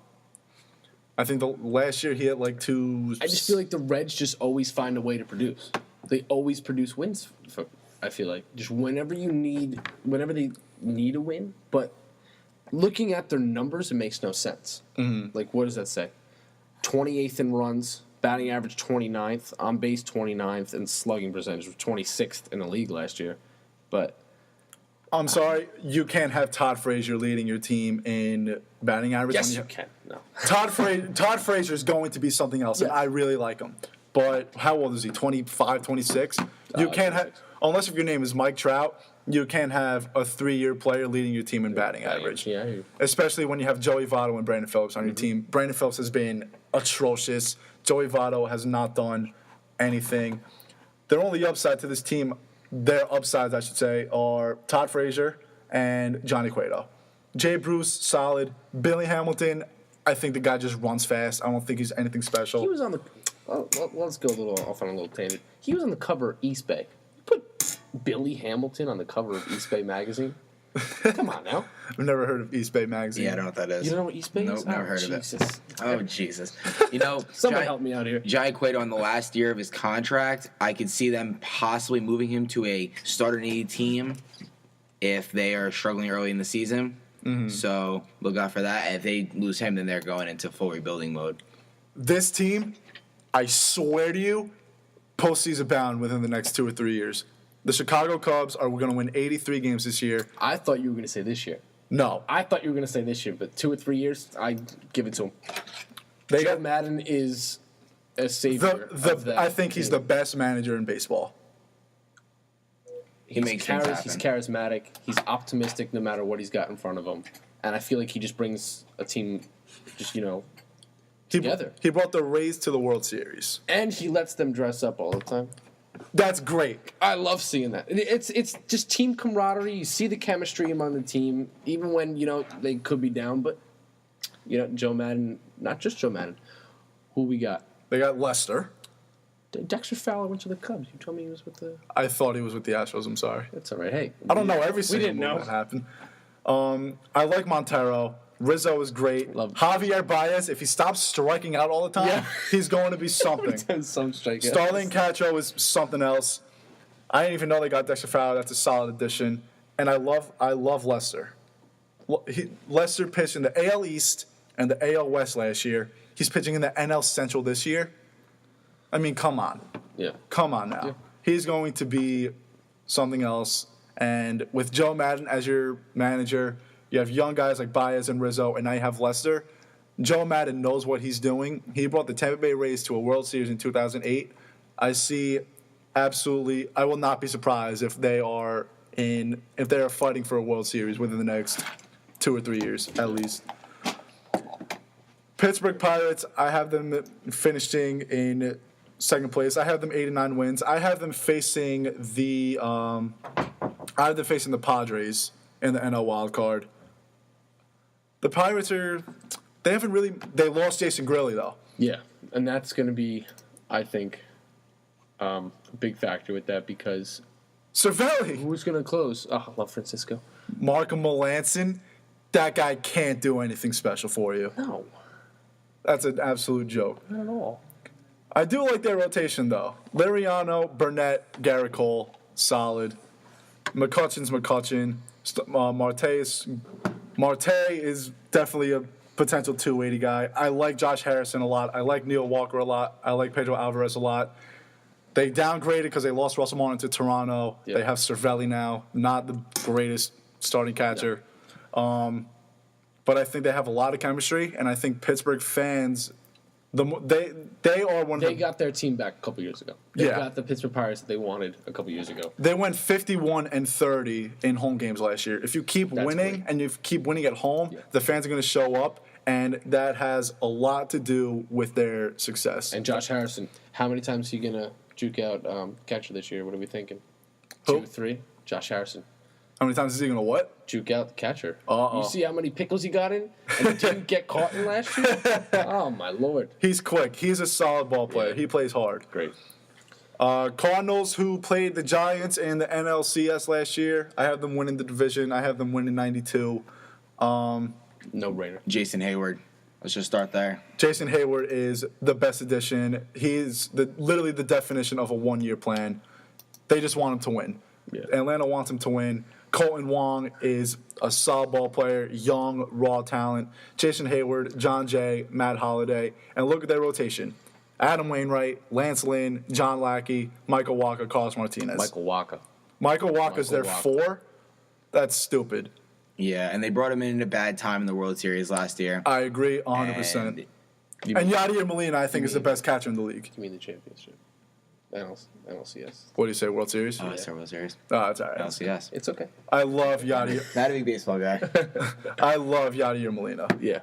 I think last year he had 2. I just feel like the Reds just always find a way to produce. They always produce wins. I feel like just whenever they need a win. But looking at their numbers, it makes no sense. Mm-hmm. What does that say? 28th in runs, batting average 29th, on base 29th, and slugging percentage was 26th in the league last year. But I'm sorry, you can't have Todd Frazier leading your team in batting average. Yes, you can. No. Todd Frazier is going to be something else, and I really like him. But how old is he? 25, 26? You can't have, unless if your name is Mike Trout, you can't have a 3-year player leading your team in batting average. Yeah. Especially when you have Joey Votto and Brandon Phillips on your team. Brandon Phillips has been atrocious. Joey Votto has not done anything. Their only upside to this team, their upsides, I should say, are Todd Frazier and Johnny Cueto. Jay Bruce, solid. Billy Hamilton, I think the guy just runs fast. I don't think he's anything special. He was on the. Oh, let's go a little off on a little tangent. He was on the cover of East Bay. You put Billy Hamilton on the cover of East Bay magazine. Come on now. I've never heard of East Bay Magazine. Yeah, I don't know what that is. You don't know what East Bay is? Nope, never heard Jesus. of it. Oh, Jesus. You know, Somebody help me out here. Jai Cueto on the last year of his contract, I could see them possibly moving him to a starter-needy team if they are struggling early in the season. Mm-hmm. So look out for that. If they lose him, then they're going into full rebuilding mode. This team, I swear to you, postseason bound within the next 2 or 3 years. The Chicago Cubs are going to win 83 games this year. I thought you were going to say this year. No. I thought you were going to say this year, but 2 or 3 years, I give it to him. Joe Madden is a savior. I think he's the best manager in baseball. He makes things happen. He's charismatic. He's optimistic no matter what he's got in front of him. And I feel like he just brings a team just, together. He brought the Rays to the World Series. And he lets them dress up all the time. That's great. I love seeing that. It's just team camaraderie. You see the chemistry among the team, even when, they could be down. But, Joe Madden, not just Joe Madden. Who we got? They got Lester. Dexter Fowler went to the Cubs. You told me he was with the... I thought he was with the Astros. I'm sorry. That's all right. Hey. I don't know every single move that happened. I like Montero. Rizzo is great. Javier Baez, if he stops striking out all the time, he's going to be something. Starling Catcho is something else. I didn't even know they got Dexter Fowler. That's a solid addition. And I love Lester. Lester pitched in the AL East and the AL West last year. He's pitching in the NL Central this year. I mean, come on. Yeah. Come on now. Yeah. He's going to be something else. And with Joe Madden as your manager, you have young guys like Baez and Rizzo, and now you have Lester. Joe Madden knows what he's doing. He brought the Tampa Bay Rays to a World Series in 2008. I will not be surprised if they are fighting for a World Series within the next 2 or 3 years at least. Pittsburgh Pirates, I have them finishing in second place. I have them 89 wins. I have them facing the Padres in the NL wild card. The Pirates they lost Jason Grilli though. Yeah, and that's going to be, I think, a big factor with that because Cervelli. Who's going to close? Oh, I love Francisco. Markham Melanson, that guy can't do anything special for you. No. That's an absolute joke. Not at all. I do like their rotation, though. Liriano, Burnett, Garrett Cole, solid. McCutcheon's McCutcheon. Marte is definitely a potential 280 guy. I like Josh Harrison a lot. I like Neil Walker a lot. I like Pedro Alvarez a lot. They downgraded because they lost Russell Martin to Toronto. Yep. They have Cervelli now. Not the greatest starting catcher. Yep. But I think they have a lot of chemistry, and I think Pittsburgh fans, they are one of They got their team back a couple years ago. They got the Pittsburgh Pirates that they wanted a couple years ago. They went 51-30 in home games last year. If you keep winning and you keep winning at home, the fans are going to show up, and that has a lot to do with their success. And Josh Harrison, how many times are you going to juke out catcher this year? What are we thinking? Who? 2 or 3? Josh Harrison. How many times is he going to what? Juke out the catcher. Uh-oh. You see how many pickles he got in and he didn't get caught in last year? Oh, my Lord. He's quick. He's a solid ball player. Yeah. He plays hard. Great. Cardinals, who played the Giants in the NLCS last year, I have them winning the division. I have them winning 92. No-brainer. Jason Hayward. Let's just start there. Jason Hayward is the best addition. He's literally the definition of a one-year plan. They just want him to win. Yeah. Atlanta wants him to win. Colton Wong is a solid ball player, young, raw talent. Jason Hayward, John Jay, Matt Holliday. And look at their rotation. Adam Wainwright, Lance Lynn, John Lackey, Michael Wacha, Carlos Martinez. Michael Wacha's their 4? That's stupid. Yeah, and they brought him in at a bad time in the World Series last year. I agree 100%. And Yadier Molina, I think, is the best catcher in the league. You mean the championship? NLCS. What do you say, World Series? Oh, it's World Series. Oh, it's all right. LCS. It's okay. I love Yadier. Not a big baseball guy. I love Yadier Molina. Yeah.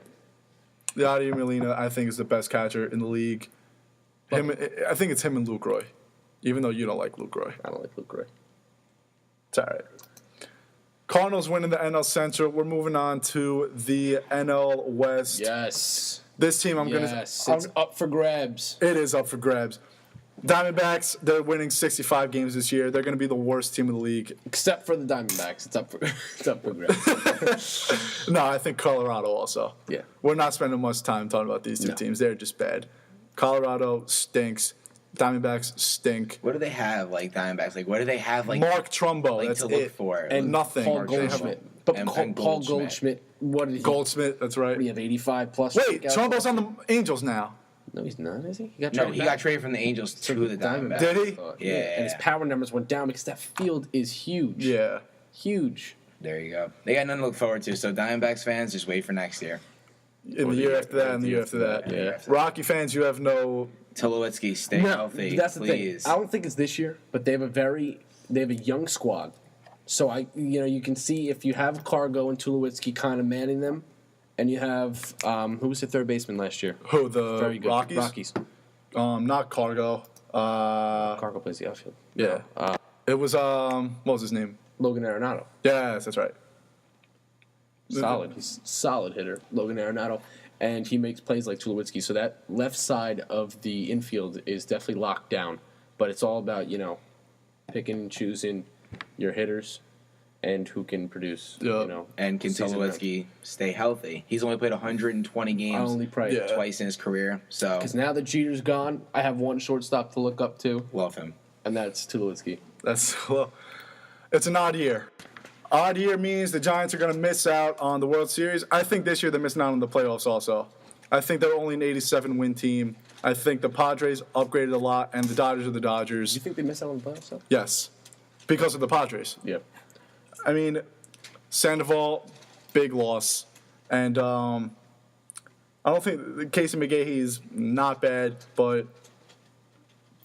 Yadier Molina, I think, is the best catcher in the league. I think it's him and Luke Roy, even though you don't like Luke Roy. I don't like Luke Roy. It's all right. Cardinals winning the NL Central. We're moving on to the NL West. Yes. This team, Yes. It's up for grabs. It is up for grabs. Diamondbacks, they're winning 65 games this year. They're going to be the worst team in the league. Except for the Diamondbacks. It's up for grabs. No, I think Colorado also. Yeah. We're not spending much time talking about these two teams. They're just bad. Colorado stinks. Diamondbacks stink. What do they have like Diamondbacks? Like what do they have like Mark Trumbo, like that's to look it. for? And Nothing. Paul They Goldschmidt. But and Paul Goldschmidt. Goldschmidt, what did he? Goldsmith, that's right. What do you have, 85 plus? Wait, strikeouts? Trumbo's on the Angels now. No, he's not, is he? He got No, traded he back? got traded from the Angels to the Diamondbacks. Did he? Yeah. And his power numbers went down because that field is huge. Yeah. Huge. There you go. They got nothing to look forward to. So Diamondbacks fans, just wait for next year. In the year after that and the year after that. Yeah. Rocky fans, you have no. Tulowitzki, stay healthy, that's the please. thing. I don't think it's this year, but they have a young squad. So you can see if you have Cargo and Tulowitzki kind of manning them, and you have who was the third baseman last year? Who, the Very good. Rockies? Not Cargo. Cargo plays the outfield. Yeah. It was, what was his name? Logan Arenado. Yes, that's right. Solid. He's a solid hitter, Logan Arenado. And he makes plays like Tulowitzki. So that left side of the infield is definitely locked down. But it's all about, picking and choosing your hitters and who can produce. Yeah. And can Tulowitzki stay healthy? He's only played 120 games twice in his career. So because now that Jeter's gone, I have one shortstop to look up to, love him. and that's Tulowitzki. It's an odd year. Odd year means the Giants are going to miss out on the World Series. I think this year they're missing out on the playoffs also. I think they're only an 87-win team. I think the Padres upgraded a lot, and the Dodgers are the Dodgers. Do you think they miss out on the playoffs, though? Yes, because of the Padres. Yeah. I mean, Sandoval, big loss. And I don't think Casey McGahee is not bad, but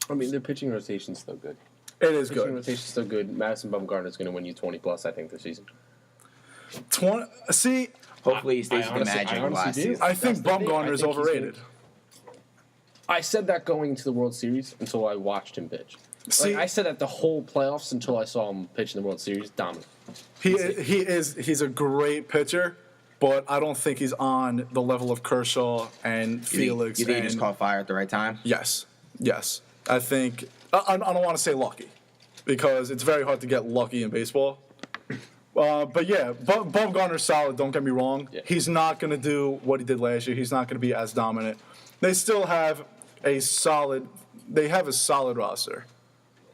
I mean, their pitching rotation's still good. it is Pitching good. rotation's still good. Madison Bumgarner's going to win you 20-plus, I think, this season. 20. See, Hopefully he stays I with the honestly- Magic I of last honestly do. season. I think That's the thing. Bumgarner I is think he's overrated. I said that going into the World Series until I watched him pitch. See- I said that the whole playoffs until I saw him pitch in the World Series. Dominant. He's a great pitcher, but I don't think he's on the level of Kershaw and Felix. You think he and- just caught fire at the right time? Yes. I think I don't want to say lucky because it's very hard to get lucky in baseball. But yeah, Bumgarner's solid. Don't get me wrong. Yeah. He's not going to do what he did last year. He's not going to be as dominant. They still have a solid. They have a solid roster,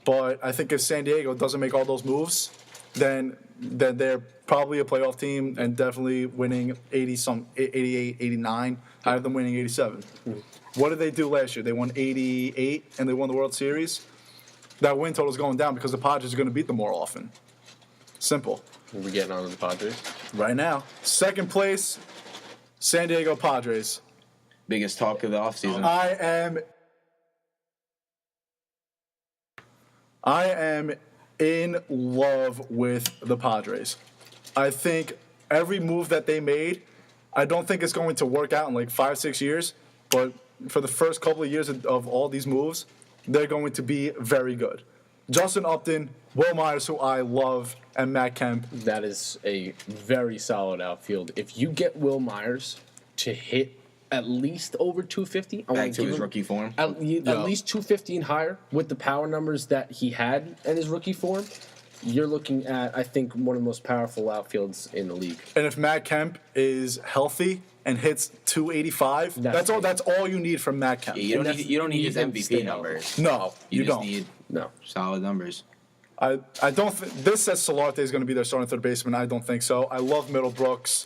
but I think if San Diego doesn't make all those moves, then they're probably a playoff team and definitely winning 88, 89. I have them winning 87. What did they do last year? They won 88 and they won the World Series. That win total is going down because the Padres are going to beat them more often. Simple. We're getting on to the Padres. Right now, second place, San Diego Padres. Biggest talk of the offseason. I am in love with the Padres. I think every move that they made, I don't think it's going to work out in like 5-6 years, but for the first couple of years of all these moves, they're going to be very good. Justin Upton, Will Myers, who I love, and Matt Kemp. That is a very solid outfield. If you get Will Myers to hit at least over 250, I Back want to give his him rookie form. At least 250 and higher with the power numbers that he had in his rookie form. You're looking at, I think, one of the most powerful outfields in the league. And if Matt Kemp is healthy and hits 285, that's all you need from Matt Kemp. Yeah, you don't need his him to stay MVP healthy. numbers. No, you just don't. need No. solid numbers. I don't think this says Solarte is going to be their starting third baseman. I don't think so. I love Middlebrooks.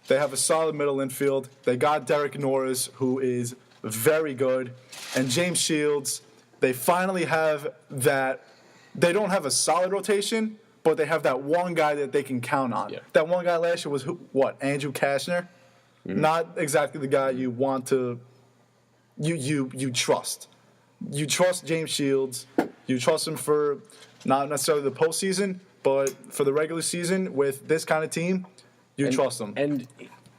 They have a solid middle infield. They got Derek Norris, who is very good, and James Shields. They finally have that. They don't have a solid rotation, but they have that one guy that they can count on. Yeah. That one guy last year was Andrew Kashner. Mm-hmm. Not exactly the guy you want to. You trust. You trust James Shields. You trust him for not necessarily the postseason, but for the regular season with this kind of team, you trust him. And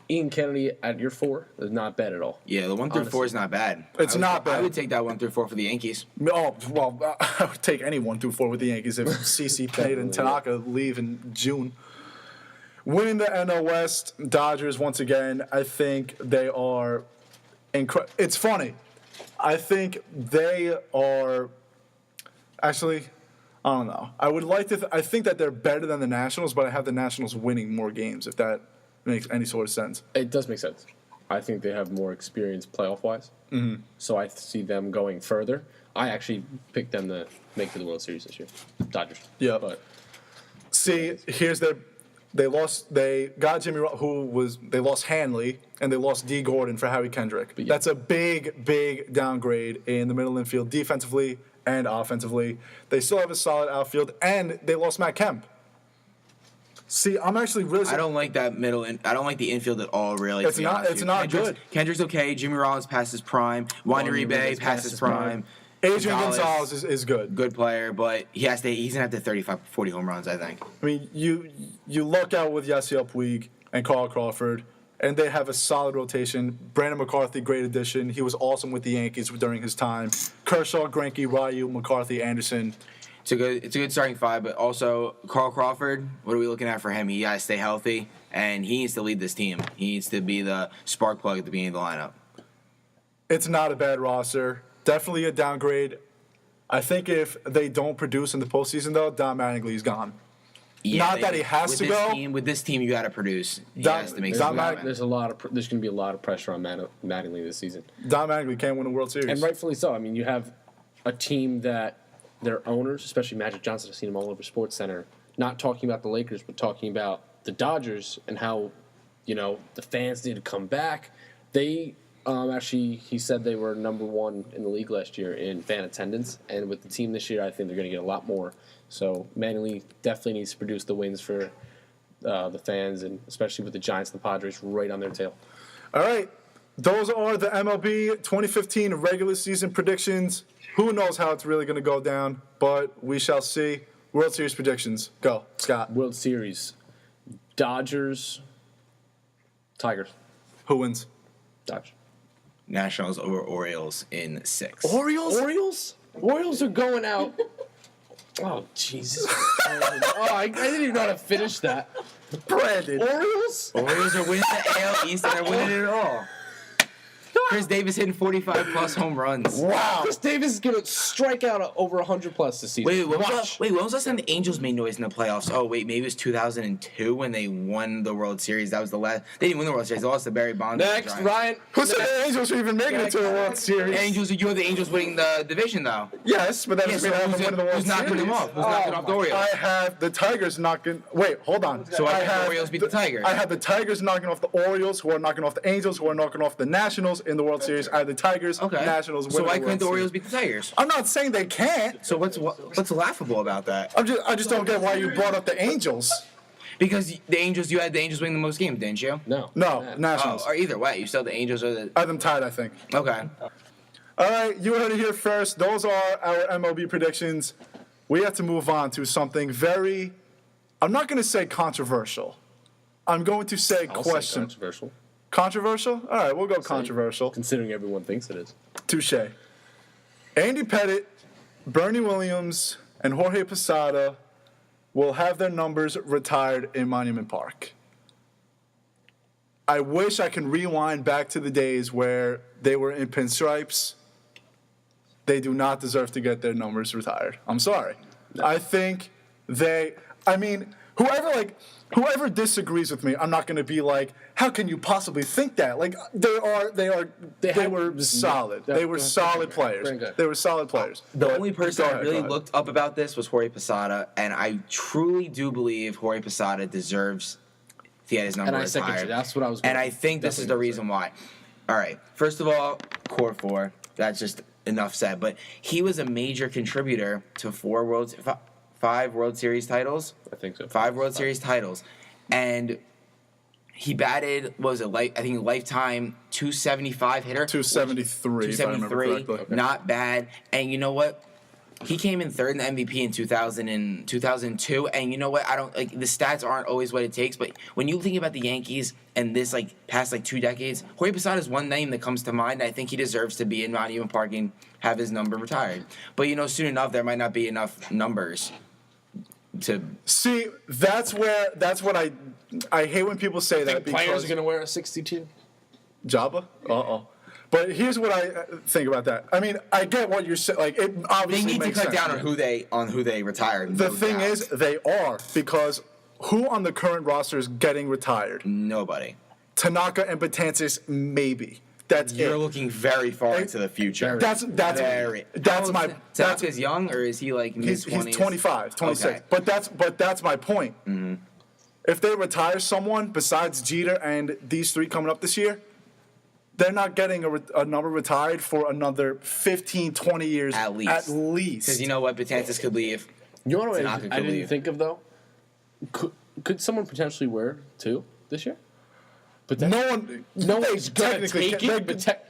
Ian Kennedy at your 4 is not bad at all. Yeah, the 1 through 4 is not bad. It's not bad. I would take that 1 through 4 for the Yankees. Oh, well, I would take any 1-4 with the Yankees if CC played and Tanaka leave in June. Winning the NL West, Dodgers once again. I think they are incredible. It's funny. I think they are actually. I don't know. I would like to. I think that they're better than the Nationals, but I have the Nationals winning more games. If that makes any sort of sense. It does make sense. I think they have more experience playoff-wise. Mm-hmm. So I see them going further. I actually picked them to make the World Series this year. Dodgers. Yeah. But see, here's their. They lost. They got Jimmy, they lost Hanley, and they lost D. Gordon for Howie Kendrick. Yeah. That's a big downgrade in the middle infield, defensively and offensively. They still have a solid outfield, and they lost Matt Kemp. See, I'm actually really. I don't like that middle. I don't like the infield at all. Really, It's not good. Kendrick's okay. Jimmy Rollins past his prime. Wandery Bay past his prime. Adrian Gonzalez is good. Good player, but he's gonna have to 35, 40 home runs, I think. I mean, you luck out with Yasiel Puig and Carl Crawford, and they have a solid rotation. Brandon McCarthy, great addition. He was awesome with the Yankees during his time. Kershaw, Greinke, Ryu, McCarthy, Anderson. It's a good starting five, but also Carl Crawford. What are we looking at for him? He gotta stay healthy, and he needs to lead this team. He needs to be the spark plug at the beginning of the lineup. It's not a bad roster. Definitely a downgrade. I think if they don't produce in the postseason, though, Don Mattingly's gone. Yeah, Not that he has to go. With this team, you got to produce. He has to make something happen. There's going to be a lot of pressure on Mattingly this season. Don Mattingly can't win a World Series. And rightfully so. I mean, you have a team that their owners, especially Magic Johnson, I've seen him all over SportsCenter, not talking about the Lakers, but talking about the Dodgers and how, the fans need to come back. They he said they were number one in the league last year in fan attendance, and with the team this year, I think they're going to get a lot more. So Mattingly definitely needs to produce the wins for the fans, and especially with the Giants and the Padres right on their tail. All right. Those are the MLB 2015 regular season predictions. Who knows how it's really going to go down, but we shall see. World Series predictions. Go, Scott. World Series. Dodgers. Tigers. Who wins? Dodgers. Nationals over Orioles in 6. Orioles are going out. Oh, Jesus. I didn't even know how to finish that. Brandon. Orioles Orioles are winning the AL East, and they're winning it all. Chris Davis hitting 45-plus home runs. Wow. Chris Davis is going to strike out over 100-plus this season. When was the last time the Angels made noise in the playoffs? Oh, wait, maybe it was 2002 when they won the World Series. That was the last. They didn't win the World Series. They lost to Barry Bonds. Next, Ryan. Who said the Angels were even making it to the World Series? You have the Angels winning the division, though. Yes, but that doesn't mean I have them winning the World Series. Who's knocking them off? Who's knocking off the Orioles? I have the Tigers knocking. Wait, hold on. So I have the Orioles beat the Tigers. I have the Tigers knocking off the Orioles, who are knocking off the Angels, who are knocking off the Nationals in the World Series. I have the Tigers, Nationals. So why couldn't the Orioles beat the Tigers? I'm not saying they can't. So what's laughable about that? I just don't get why you brought up the Angels. Because you had the Angels winning the most games, didn't you? No, Nationals. Or either way, you still the Angels or the. I have them tied, I think. Okay. All right, you heard it here first. Those are our MLB predictions. We have to move on to something very. I'm not going to say controversial. I'm going to say question. Controversial. Controversial? All right, we'll go controversial. Considering everyone thinks it is. Touche. Andy Pettitte, Bernie Williams, and Jorge Posada will have their numbers retired in Monument Park. I wish I can rewind back to the days where they were in pinstripes. They do not deserve to get their numbers retired. I'm sorry. No. I think whoever disagrees with me, I'm not going to be like, how can you possibly think that? Like, they were solid. They were solid players. They were solid players. The only person I really looked up about this was Jorge Posada, and I truly do believe Jorge Posada deserves to get his number retired. And I second you. That's what I was going to say. And I think this is the reason why. All right. First of all, core 4. That's just enough said. But he was a major contributor to 5 World Series titles. I think so. 5 World Series titles. And he batted, lifetime 275 hitter. 273, if I remember correctly. Okay. Not bad. And you know what? He came in third in the MVP in 2002. And you know what? The stats aren't always what it takes. But when you think about the Yankees and this, past 2 decades, Jorge Posada is one name that comes to mind. I think he deserves to be in Monument Park and have his number retired. But, soon enough, there might not be enough numbers to see. That's what I I hate when people say that Think players because are going to wear a 62? Jabba. But here's what I think about that. I mean, I get what you're saying. Like, it They obviously need to makes cut sense. down on who they retired. The no thing doubt. is, they are, because who on the current roster is getting retired? Nobody. Tanaka and Betances, maybe. That's You're it. looking very far into the future. That's very. my. Tanaka's young, or is he like He's mid-20s? 25, 26. Okay. But that's my point. Mm-hmm. If they retire someone besides Jeter and these three coming up this year, they're not getting a number retired for another 15, 20 years At least. At least. Because you know what? Betances could leave. You know what Tanaka I could didn't leave. think of, though? Could someone potentially wear 2 this year? But No one's going to technically take it. But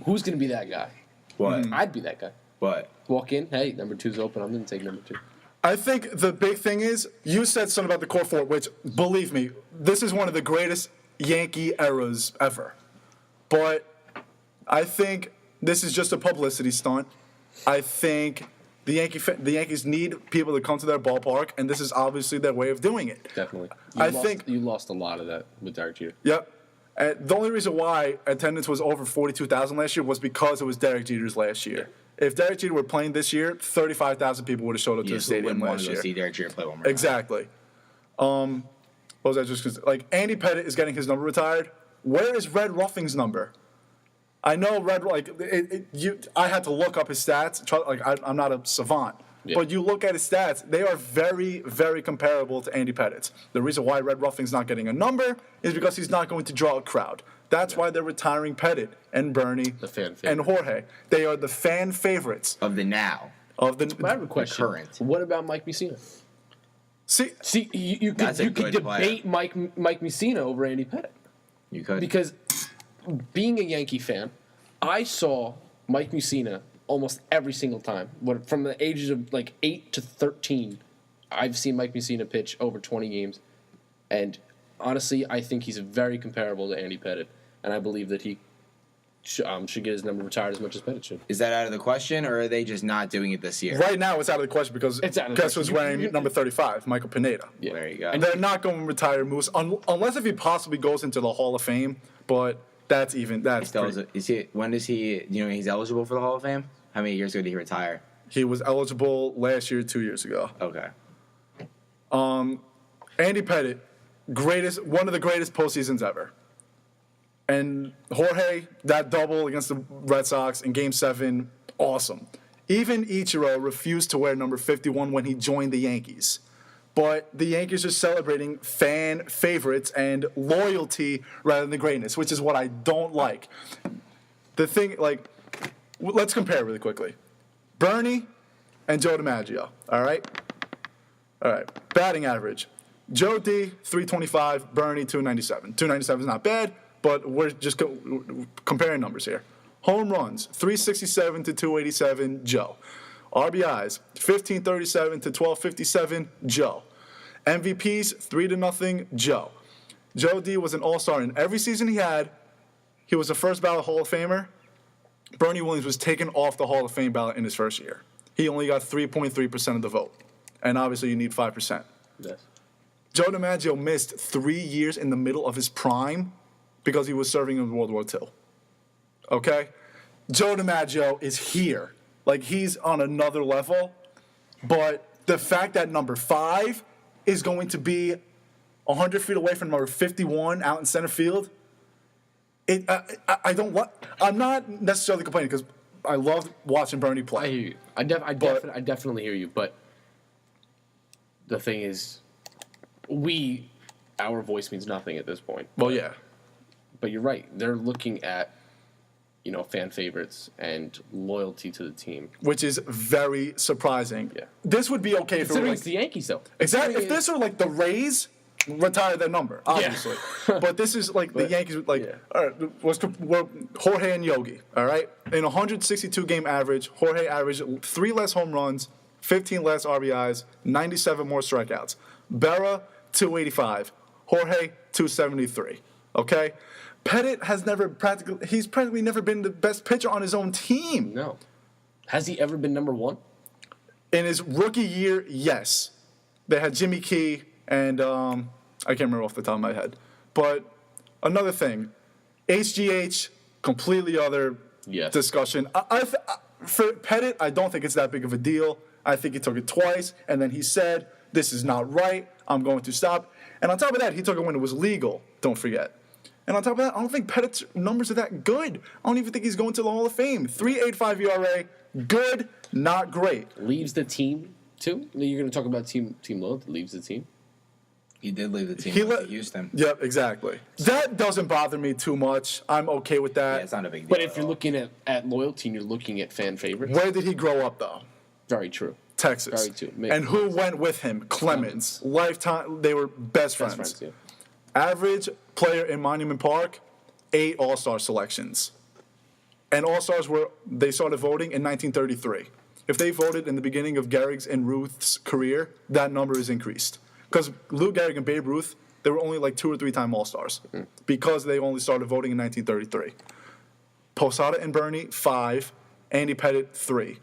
who's going to be that guy? What? I'd be that guy. What? Walk in, hey, number 2's open. I'm going to take number 2. I think the big thing is, you said something about the core four, which, believe me, this is one of the greatest Yankee eras ever. But I think this is just a publicity stunt. I think the Yankees need people to come to their ballpark, and this is obviously their way of doing it. Definitely. You lost a lot of that with Derek Jeter. Yep. The only reason why attendance was over 42,000 last year was because it was Derek Jeter's last year. If Derek Jeter were playing this year, 35,000 people would have showed up to the stadium wouldn't want last to go year. see Derek Jeter play one more time. Exactly. What was I just gonna say? Like, Andy Pettitte is getting his number retired. Where is Red Ruffing's number? I know I had to look up his stats. I'm not a savant. Yeah. But you look at his stats, they are very, very comparable to Andy Pettitte's. The reason why Red Ruffing's not getting a number is because he's not going to draw a crowd. That's why they're retiring Pettitte and Bernie The fan and favorite. Jorge. They are the fan favorites Of the now. of the. But I have a question. current. What about Mike Mussina? See, You That's a could good debate Mike Mussina over Andy Pettitte. You could. Because being a Yankee fan, I saw Mike Mussina almost every single time. From the ages of like 8 to 13, I've seen Mike Mussina pitch over 20 games. And honestly, I think he's very comparable to Andy Pettitte. And I believe that he should get his number retired as much as Pettitte should. Is that out of the question, or are they just not doing it this year? right now it's out of the question because It's out of the guess who's question. wearing number 35? Michael Pineda. Yeah. There you go. And they're not going to retire Moose unless if he possibly goes into the Hall of Fame. But that's pretty- When does he? You know, he's eligible for the Hall of Fame. How many years ago did he retire? he was eligible last year, 2 years ago. Okay. Andy Pettitte, one of the greatest postseasons ever. And Jorge, that double against the Red Sox in Game 7, awesome. Even Ichiro refused to wear number 51 when he joined the Yankees. But the Yankees are celebrating fan favorites and loyalty rather than greatness, which is what I don't like. The thing, let's compare really quickly. Bernie and Joe DiMaggio, all right? All right, batting average. Joe D, 325, Bernie, 297. 297 is not bad, but we're just comparing numbers here. Home runs, 367 to 287, Joe. RBIs, 1537 to 1257, Joe. MVPs, 3-0, Joe. Joe D was an all-star in every season he had. He was a first ballot Hall of Famer. Bernie Williams was taken off the Hall of Fame ballot in his first year. He only got 3.3% of the vote. And obviously you need 5%. Yes. Joe DiMaggio missed 3 years in the middle of his prime because he was serving in World War II. Okay? Joe DiMaggio is here. Like, he's on another level. But the fact that number 5 is going to be 100 feet away from number 51 out in center field, I'm not necessarily complaining because I love watching Bernie play. I hear you. I definitely hear you. But the thing is, our voice means nothing at this point. Well, yeah. But you're right. They're looking at, fan favorites and loyalty to the team. Which is very surprising. Yeah. This would be okay if it were It's the Yankees, though. exactly. If this were like the Rays, retire their number, obviously. But this is like the Yankees. All right, we're Jorge and Yogi. All right, in 162 game average, Jorge averaged 3 less home runs, 15 less RBIs, 97 more strikeouts. Berra 285, Jorge 273. Okay. Pettitte has practically never been the best pitcher on his own team. No. Has he ever been number 1? In his rookie year, yes. They had Jimmy Key and I can't remember off the top of my head. But another thing, HGH, completely other discussion. For Pettit, I don't think it's that big of a deal. I think he took it twice, and then he said, this is not right. I'm going to stop. And on top of that, he took it when it was legal, don't forget. And on top of that, I don't think Pettit's numbers are that good. I don't even think he's going to the Hall of Fame. 3.85 ERA, good, not great. Leaves the team, too? You're going to talk about team loyalty, leaves the team? He did leave the team to Houston. Yep, exactly. That doesn't bother me too much. I'm okay with that. Yeah, it's not a big deal. But if you're looking at loyalty and you're looking at fan favorites. Where did he grow up, though? Very true. Texas. Very true. And who went with him? Clemens. Lifetime. They were best friends. Yeah. Average player in Monument Park, 8 All-Star selections. And All-Stars they started voting in 1933. If they voted in the beginning of Gehrig's and Ruth's career, that number is increased. Because Lou Gehrig and Babe Ruth, they were only like 2 or 3 time All-Stars. Because they only started voting in 1933. Posada and Bernie, 5. Andy Pettit, 3.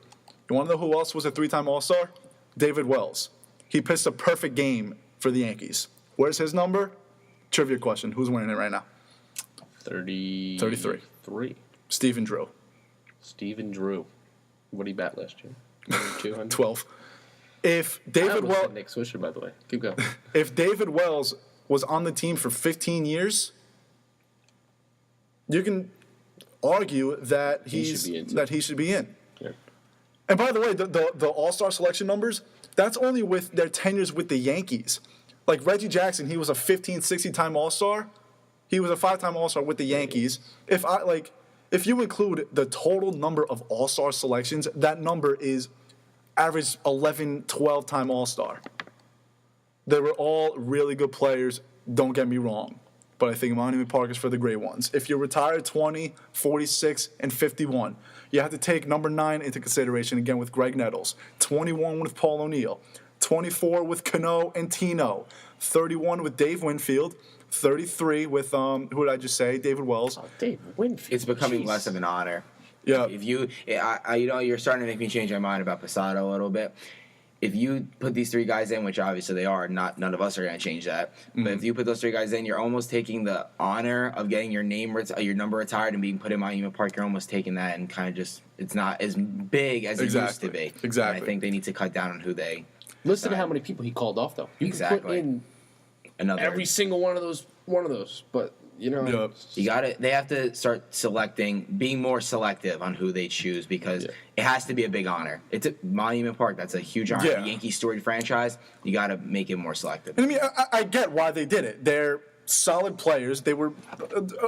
You want to know who else was a 3-time All-Star? David Wells. He pitched a perfect game for the Yankees. Where's his number? Trivia question. Who's winning it right now? 33. Stephen Drew. Stephen Drew. What did he bat last year? 200? 12. If David Wells, Nick Swisher, by the way. Keep going. If David Wells was on the team for 15 years, you can argue that he should be in. Yeah. And by the way, the All-Star selection numbers, that's only with their tenures with the Yankees. Like Reggie Jackson, he was a 15, 16-time All-Star. He was a 5-time All-Star with the Yankees. If you include the total number of All-Star selections, that number is average 11, 12-time All-Star. They were all really good players, don't get me wrong. But I think Monument Park is for the great ones. If you're retired 20, 46, and 51, you have to take number 9 into consideration again with Greg Nettles, 21 with Paul O'Neill, 24 with Cano and Tino, 31 with Dave Winfield, 33 with who did I just say? David Wells. Oh, Dave Winfield. It's becoming less of an honor. Yeah. If you're starting to make me change my mind about Posada a little bit. If you put these 3 guys in, which obviously they are, none of us are going to change that. But if you put those 3 guys in, you're almost taking the honor of getting your number retired and being put in Monument Park. You're almost taking that and kind of just it's not as big as it used to be. Exactly. And I think they need to cut down on who they. Listen to how many people he called off, though. You can put in every single one of those. But they have to start being more selective on who they choose because it has to be a big honor. It's a Monument Park. That's a huge honor. Yeah. The Yankee storied franchise. You got to make it more selective. And I mean, I get why they did it. They're solid players.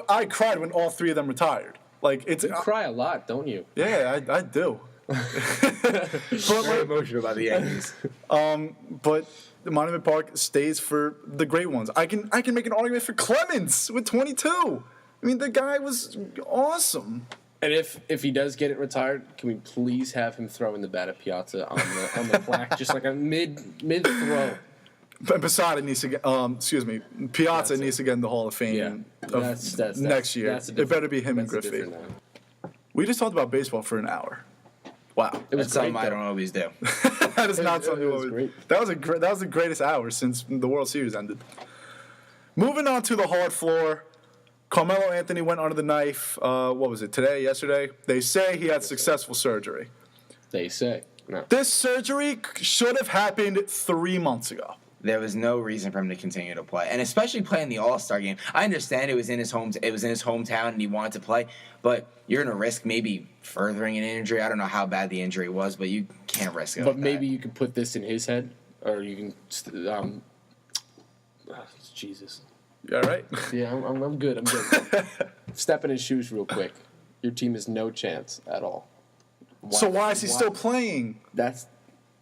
I cried when all 3 of them retired. Like you cry a lot, don't you? Yeah, I do. Very emotional about the Yankees. But the Monument Park stays for the great ones. I can make an argument for Clemens with 22. I mean, the guy was awesome. And if he does get it retired, can we please have him throw in the bat at Piazza on the plaque, just like a mid throw? But Posada needs to get. Piazza needs to get in the Hall of Fame next year. It better be him and Griffey. We just talked about baseball for an hour. Wow, That's something I don't always do. That is not something you always do. That was the greatest hour since the World Series ended. Moving on to the hard floor. Carmelo Anthony went under the knife. What was it, today, yesterday? They say he had successful surgery. They say. No. This surgery should have happened 3 months ago. There was no reason for him to continue to play, and especially playing the All-Star game. I understand it was in his hometown, and he wanted to play, but you're going to risk maybe furthering an injury. I don't know how bad the injury was, but you can't risk it. But maybe you can put this in his head, or you can. Jesus. You all right? Yeah, I'm good. I'm good. Step in his shoes real quick. Your team has no chance at all. Why is he still playing? That's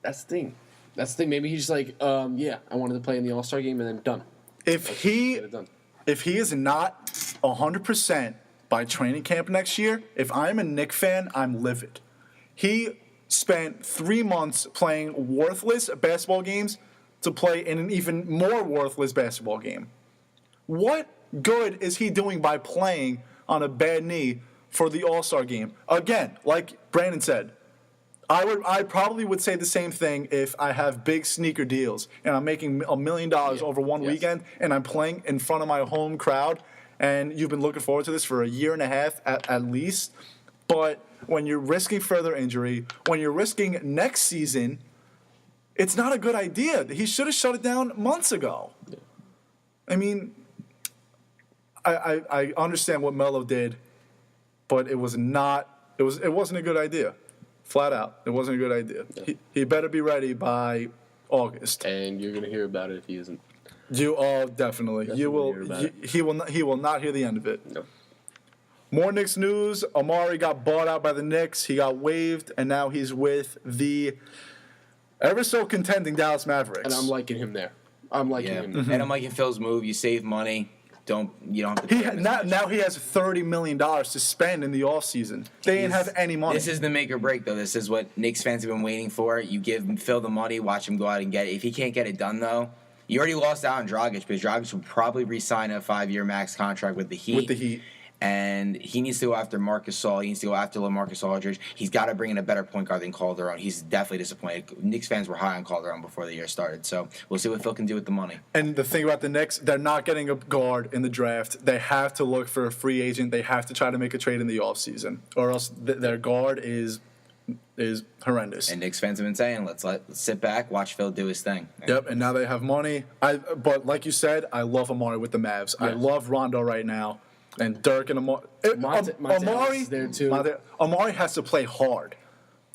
the thing. That's the thing. Maybe he's just like, I wanted to play in the All-Star game and then done. If he is not 100% by training camp next year, if I'm a Knicks fan, I'm livid. He spent 3 months playing worthless basketball games to play in an even more worthless basketball game. What good is he doing by playing on a bad knee for the All-Star game? Again, like Brandon said, I probably would say the same thing if I have big sneaker deals and I'm making $1 million over one weekend and I'm playing in front of my home crowd and you've been looking forward to this for a year and a half at least. But when you're risking further injury, when you're risking next season, it's not a good idea. He should have shut it down months ago. Yeah. I mean, I understand what Melo did, but it wasn't a good idea. Flat out, it wasn't a good idea. Yeah. He better be ready by August. And you're gonna hear about it if he isn't. Definitely. You will. He will not hear the end of it. No. More Knicks news. Amar'e got bought out by the Knicks. He got waived, and now he's with the ever so contending Dallas Mavericks. And I'm liking him there. I'm liking him. Mm-hmm. And I'm liking Phil's move. You save money. You don't have to. Now he has $30 million to spend in the offseason. They didn't have any money. This is the make or break, though. This is what Knicks fans have been waiting for. You give Phil the money, watch him go out and get it. If he can't get it done, though, you already lost out on Dragic because Dragic will probably re-sign a 5-year max contract with the Heat. And he needs to go after Marc Gasol. He needs to go after LaMarcus Aldridge. He's got to bring in a better point guard than Calderon. He's definitely disappointed. Knicks fans were high on Calderon before the year started. So we'll see what Phil can do with the money. And the thing about the Knicks, they're not getting a guard in the draft. They have to look for a free agent. They have to try to make a trade in the offseason, or else their guard is horrendous. And Knicks fans have been saying, let's sit back, watch Phil do his thing. Yep, and now they have money. But like you said, I love Amar'e with the Mavs. Yeah. I love Rondo right now. And Dirk and Amar'e. Amar'e there too. Amar'e has to play hard.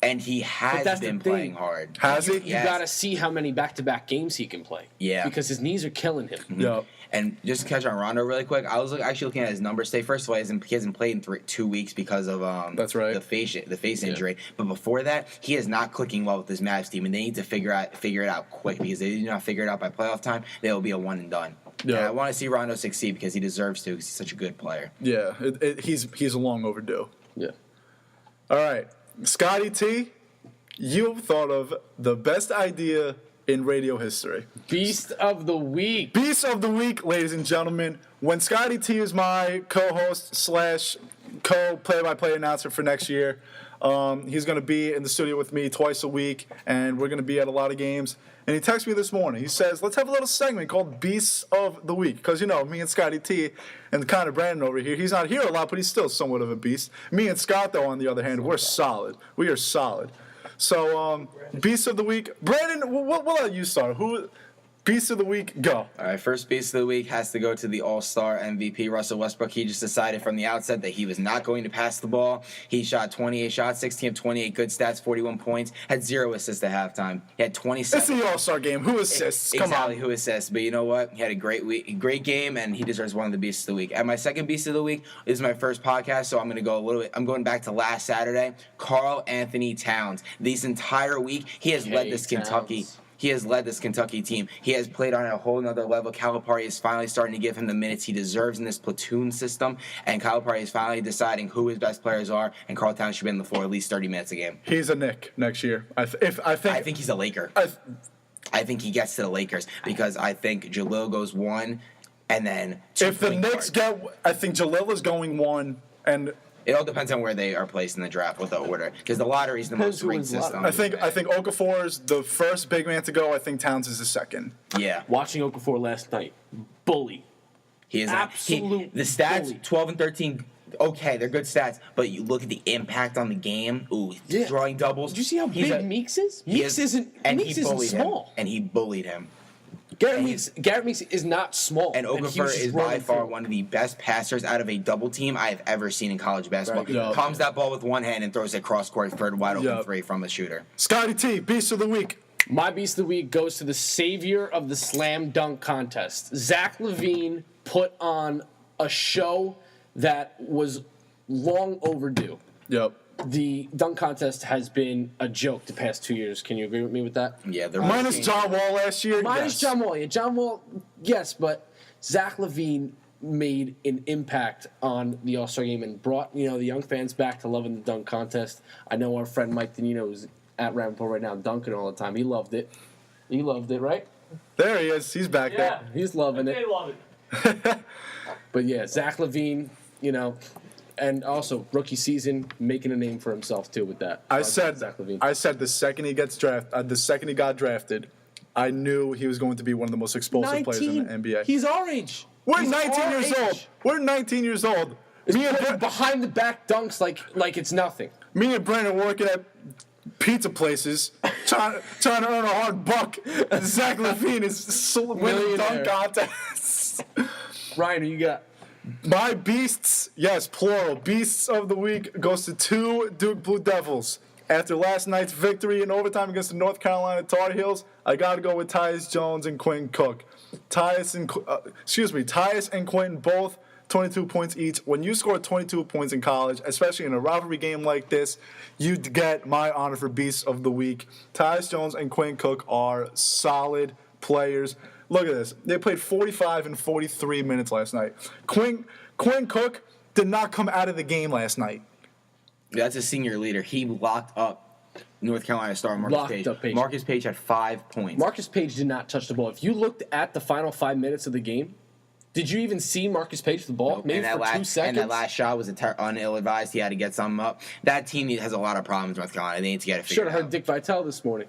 And he has been playing hard. Has he? You got to see how many back-to-back games he can play. Yeah. Because his knees are killing him. Mm-hmm. Yep. And just to catch on Rondo really quick, I was actually looking at his numbers today. First of all, he hasn't played in 2 weeks because of that's right. the face injury. But before that, he is not clicking well with this Mavs team, and they need to figure it out quick because they do not figure it out by playoff time. They will be a one and done. Yeah, and I want to see Rondo succeed because he deserves to because he's such a good player. Yeah, he's long overdue. Yeah. All right, Scotty T, you thought of the best idea in radio history. Beast of the week. Beast of the week, ladies and gentlemen. When Scotty T is my co-host / co-play-by-play announcer for next year, he's going to be in the studio with me twice a week, and we're going to be at a lot of games. And he texted me this morning. He says, let's have a little segment called Beasts of the Week. Because, me and Scotty T and Connor Brandon over here, he's not here a lot, but he's still somewhat of a beast. Me and Scott, though, on the other hand, we're solid. We are solid. So, Beast of the Week. Brandon, we'll let you start. Beast of the Week, go. All right, first Beast of the Week has to go to the All-Star MVP, Russell Westbrook. He just decided from the outset that he was not going to pass the ball. He shot 28 shots, 16 of 28, good stats, 41 points, had 0 assists at halftime. He had 27. It's the All-Star game. Who assists? Come on. Exactly, who assists. But you know what? He had a great game, and he deserves one of the Beasts of the Week. And my second Beast of the Week is my first podcast, so I'm going to go a little bit. I'm going back to last Saturday. Karl Anthony Towns. This entire week, he has led this Kentucky. He has led this Kentucky team. He has played on a whole nother level. Calipari is finally starting to give him the minutes he deserves in this platoon system, and Calipari is finally deciding who his best players are, and Karl Towns should be on the floor at least 30 minutes a game. He's a Knick next year. I think he's a Laker. I think he gets to the Lakers because I think Jalil goes 1, and then 2. If the Knicks I think Jalil is going 1, and it all depends on where they are placed in the draft with the order, because the lottery is the most rigged system. I think Okafor is the first big man to go. I think Towns is the second. Yeah. Watching Okafor last night, bully. He is absolute. The stats, bully. 12 and 13. Okay, they're good stats, but you look at the impact on the game. Ooh, drawing doubles. Did you see how big Meeks is? Meeks isn't small, and he bullied him. Garrett Meeks is not small. And Okafor is by far one of the best passers out of a double team I have ever seen in college basketball. Right. Palms that ball with one hand and throws it cross court for a wide open 3 from a shooter. Scotty T, Beast of the Week. My Beast of the Week goes to the savior of the slam dunk contest. Zach LaVine put on a show that was long overdue. Yep. The dunk contest has been a joke the past 2 years. Can you agree with me with that? Yeah. Minus John Wall last year? Minus John Wall. Yeah, John Wall, yes, but Zach LaVine made an impact on the All-Star game and brought, the young fans back to loving the dunk contest. I know our friend Mike Danino is at Ramapo right now dunking all the time. He loved it. He loved it, right? There he is. He's back there. He's loving it. They love it. But yeah, Zach LaVine, And also, rookie season, making a name for himself, too, with that. I said the second he got drafted, I knew he was going to be one of the most explosive players in the NBA. He's our age. We're 19 years old. We're 19 years old. Me and behind the back dunks like it's nothing. Me and Brandon working at pizza places, trying to earn a hard buck. And Zach LaVine is winning dunk contests. Ryan, who you got? My beasts, yes, plural, beasts of the week goes to 2 Duke Blue Devils. After last night's victory in overtime against the North Carolina Tar Heels, I got to go with Tyus Jones and Quentin Cook. Tyus and Quentin both 22 points each. When you score 22 points in college, especially in a rivalry game like this, you get my honor for beasts of the week. Tyus Jones and Quentin Cook are solid players. Look at this. They played 45 and 43 minutes last night. Quentin Cook did not come out of the game last night. That's a senior leader. He locked up North Carolina star Marcus Page. Marcus Page had 5 points. Marcus Page did not touch the ball. If you looked at the final 5 minutes of the game, did you even see Marcus Page with the ball? Nope. Maybe for 2 seconds? And that last shot was ill-advised. He had to get something up. That team has a lot of problems, North Carolina. They need to get it figured out. Should have heard Dick Vitale this morning.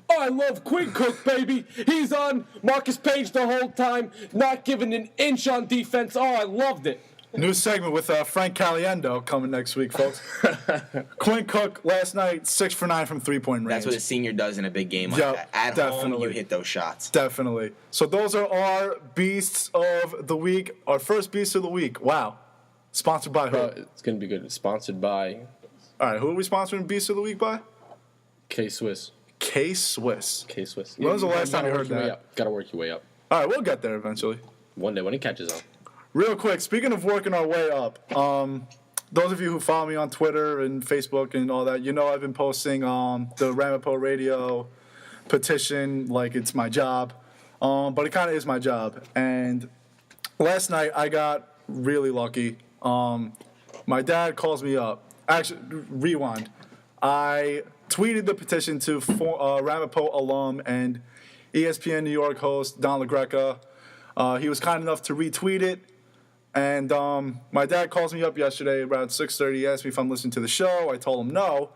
Oh, I love Quinn Cook, baby. He's on Marcus Page the whole time, not giving an inch on defense. Oh, I loved it. New segment with Frank Caliendo coming next week, folks. Quinn Cook last night, 6 for 9 from 3-point range. That's what a senior does in a big game like that. At home, you hit those shots. Definitely. So those are our beasts of the week. Our first beast of the week. Wow. Sponsored by who? It's going to be good. It's sponsored by... All right, who are we sponsoring beast of the week by? K-Swiss. K-Swiss. K-Swiss. When was the last time you heard that? Got to work your way up. All right, we'll get there eventually. One day when it catches on. Real quick, speaking of working our way up, those of you who follow me on Twitter and Facebook and all that, you know I've been posting the Ramapo Radio petition like it's my job, but it kind of is my job. And last night I got really lucky. My dad calls me up. Actually, rewind. I tweeted the petition to Ramapo alum and ESPN New York host Don LaGreca. He was kind enough to retweet it. And my dad calls me up yesterday around 6:30. He asked me if I'm listening to the show. I told him no.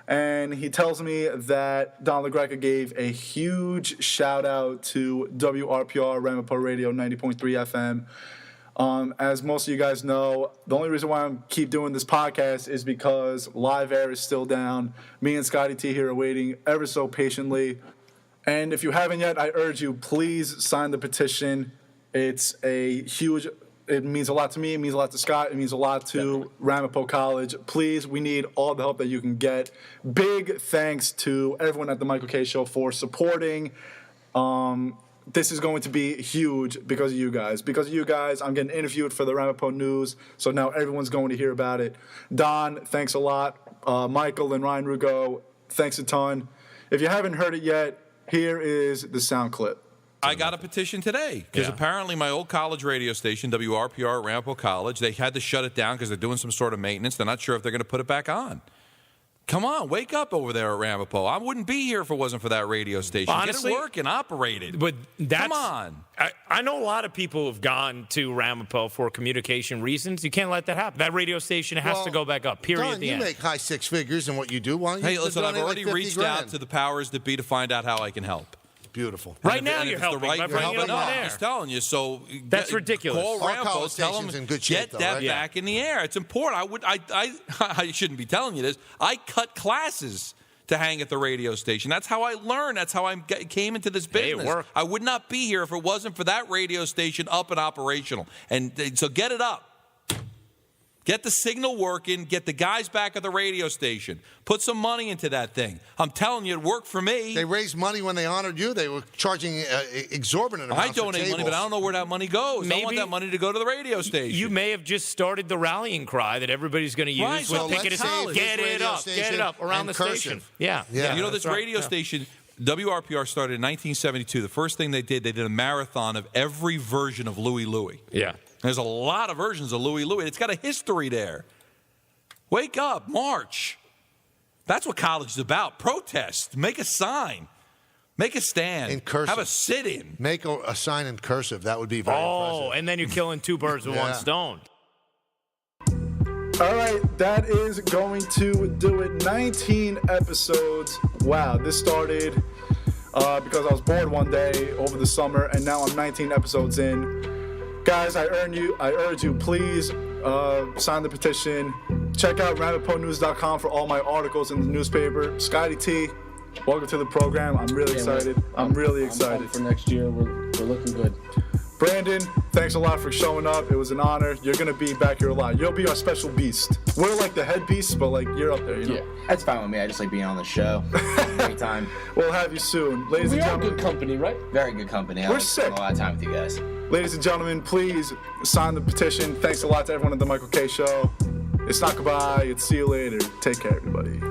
And he tells me that Don LaGreca gave a huge shout-out to WRPR, Ramapo Radio 90.3 FM. As most of you guys know, the only reason why I keep doing this podcast is because live air is still down. Me and Scotty T here are waiting ever so patiently. And if you haven't yet, I urge you, please sign the petition. It's a huge... It means a lot to me. It means a lot to Scott. It means a lot to Ramapo College. Please, we need all the help that you can get. Big thanks to everyone at the Michael K. Show for supporting. This is going to be huge because of you guys. Because of you guys, I'm getting interviewed for the Ramapo News, so now everyone's going to hear about it. Don, thanks a lot. Michael and Ryan Rugo, thanks a ton. If you haven't heard it yet, here is the sound clip. I got a petition today because apparently my old college radio station, WRPR at Ramapo College, they had to shut it down because they're doing some sort of maintenance. They're not sure if they're going to put it back on. Come on, wake up over there at Ramapo. I wouldn't be here if it wasn't for that radio station. Honestly, get it working, operated. But come on. I know a lot of people have gone to Ramapo for communication reasons. You can't let that happen. That radio station has to go back up, period. Don, you make high six figures in what you do. Why don't you listen, I've already like reached out to the powers that be to find out how I can help. Beautiful. Right now you're helping. You're helping on air. I'm just telling you. So that's ridiculous. Call Ramapo, tell them in good shape, get that right? back in the air. It's important. I shouldn't be telling you this. I cut classes to hang at the radio station. That's how I learned. That's how I came into this business. Hey, it worked. I would not be here if it wasn't for that radio station up and operational. And so get it up. Get the signal working. Get the guys back at the radio station. Put some money into that thing. I'm telling you, it worked for me. They raised money when they honored you. They were charging exorbitant amounts. I donate money, but I don't know where that money goes. I want that money to go to the radio station. You may have just started the rallying cry that everybody's going to use with Picket a College. Get it up around the station. Yeah. You know, this radio station, WRPR started in 1972. The first thing they did a marathon of every version of Louie Louie. Yeah. There's a lot of versions of Louie Louie. It's got a history there. Wake up, march. That's what college is about. Protest. Make a sign. Make a stand. In cursive. Have a sit-in. Make a sign in cursive. That would be very impressive. And then you're killing two birds with one stone. All right, that is going to do it. 19 episodes. Wow, this started because I was bored one day over the summer, and now I'm 19 episodes in. Guys, I urge you, please sign the petition. Check out RamapoNews.com for all my articles in the newspaper. Scotty T, welcome to the program. I'm really excited. I'm really excited. For next year, we're looking good. Brandon, thanks a lot for showing up. It was an honor. You're going to be back here a lot. You'll be our special beast. We're like the head beasts, but like you're up there, you know? Yeah. That's fine with me. I just like being on the show. Anytime. We'll have you soon. Ladies We and are gentlemen. good company, right? Very good company. I We're like spending sick. a lot of time with you guys. Ladies and gentlemen, please sign the petition. Thanks a lot to everyone at the Michael K. Show. It's not goodbye. It's see you later. Take care, everybody.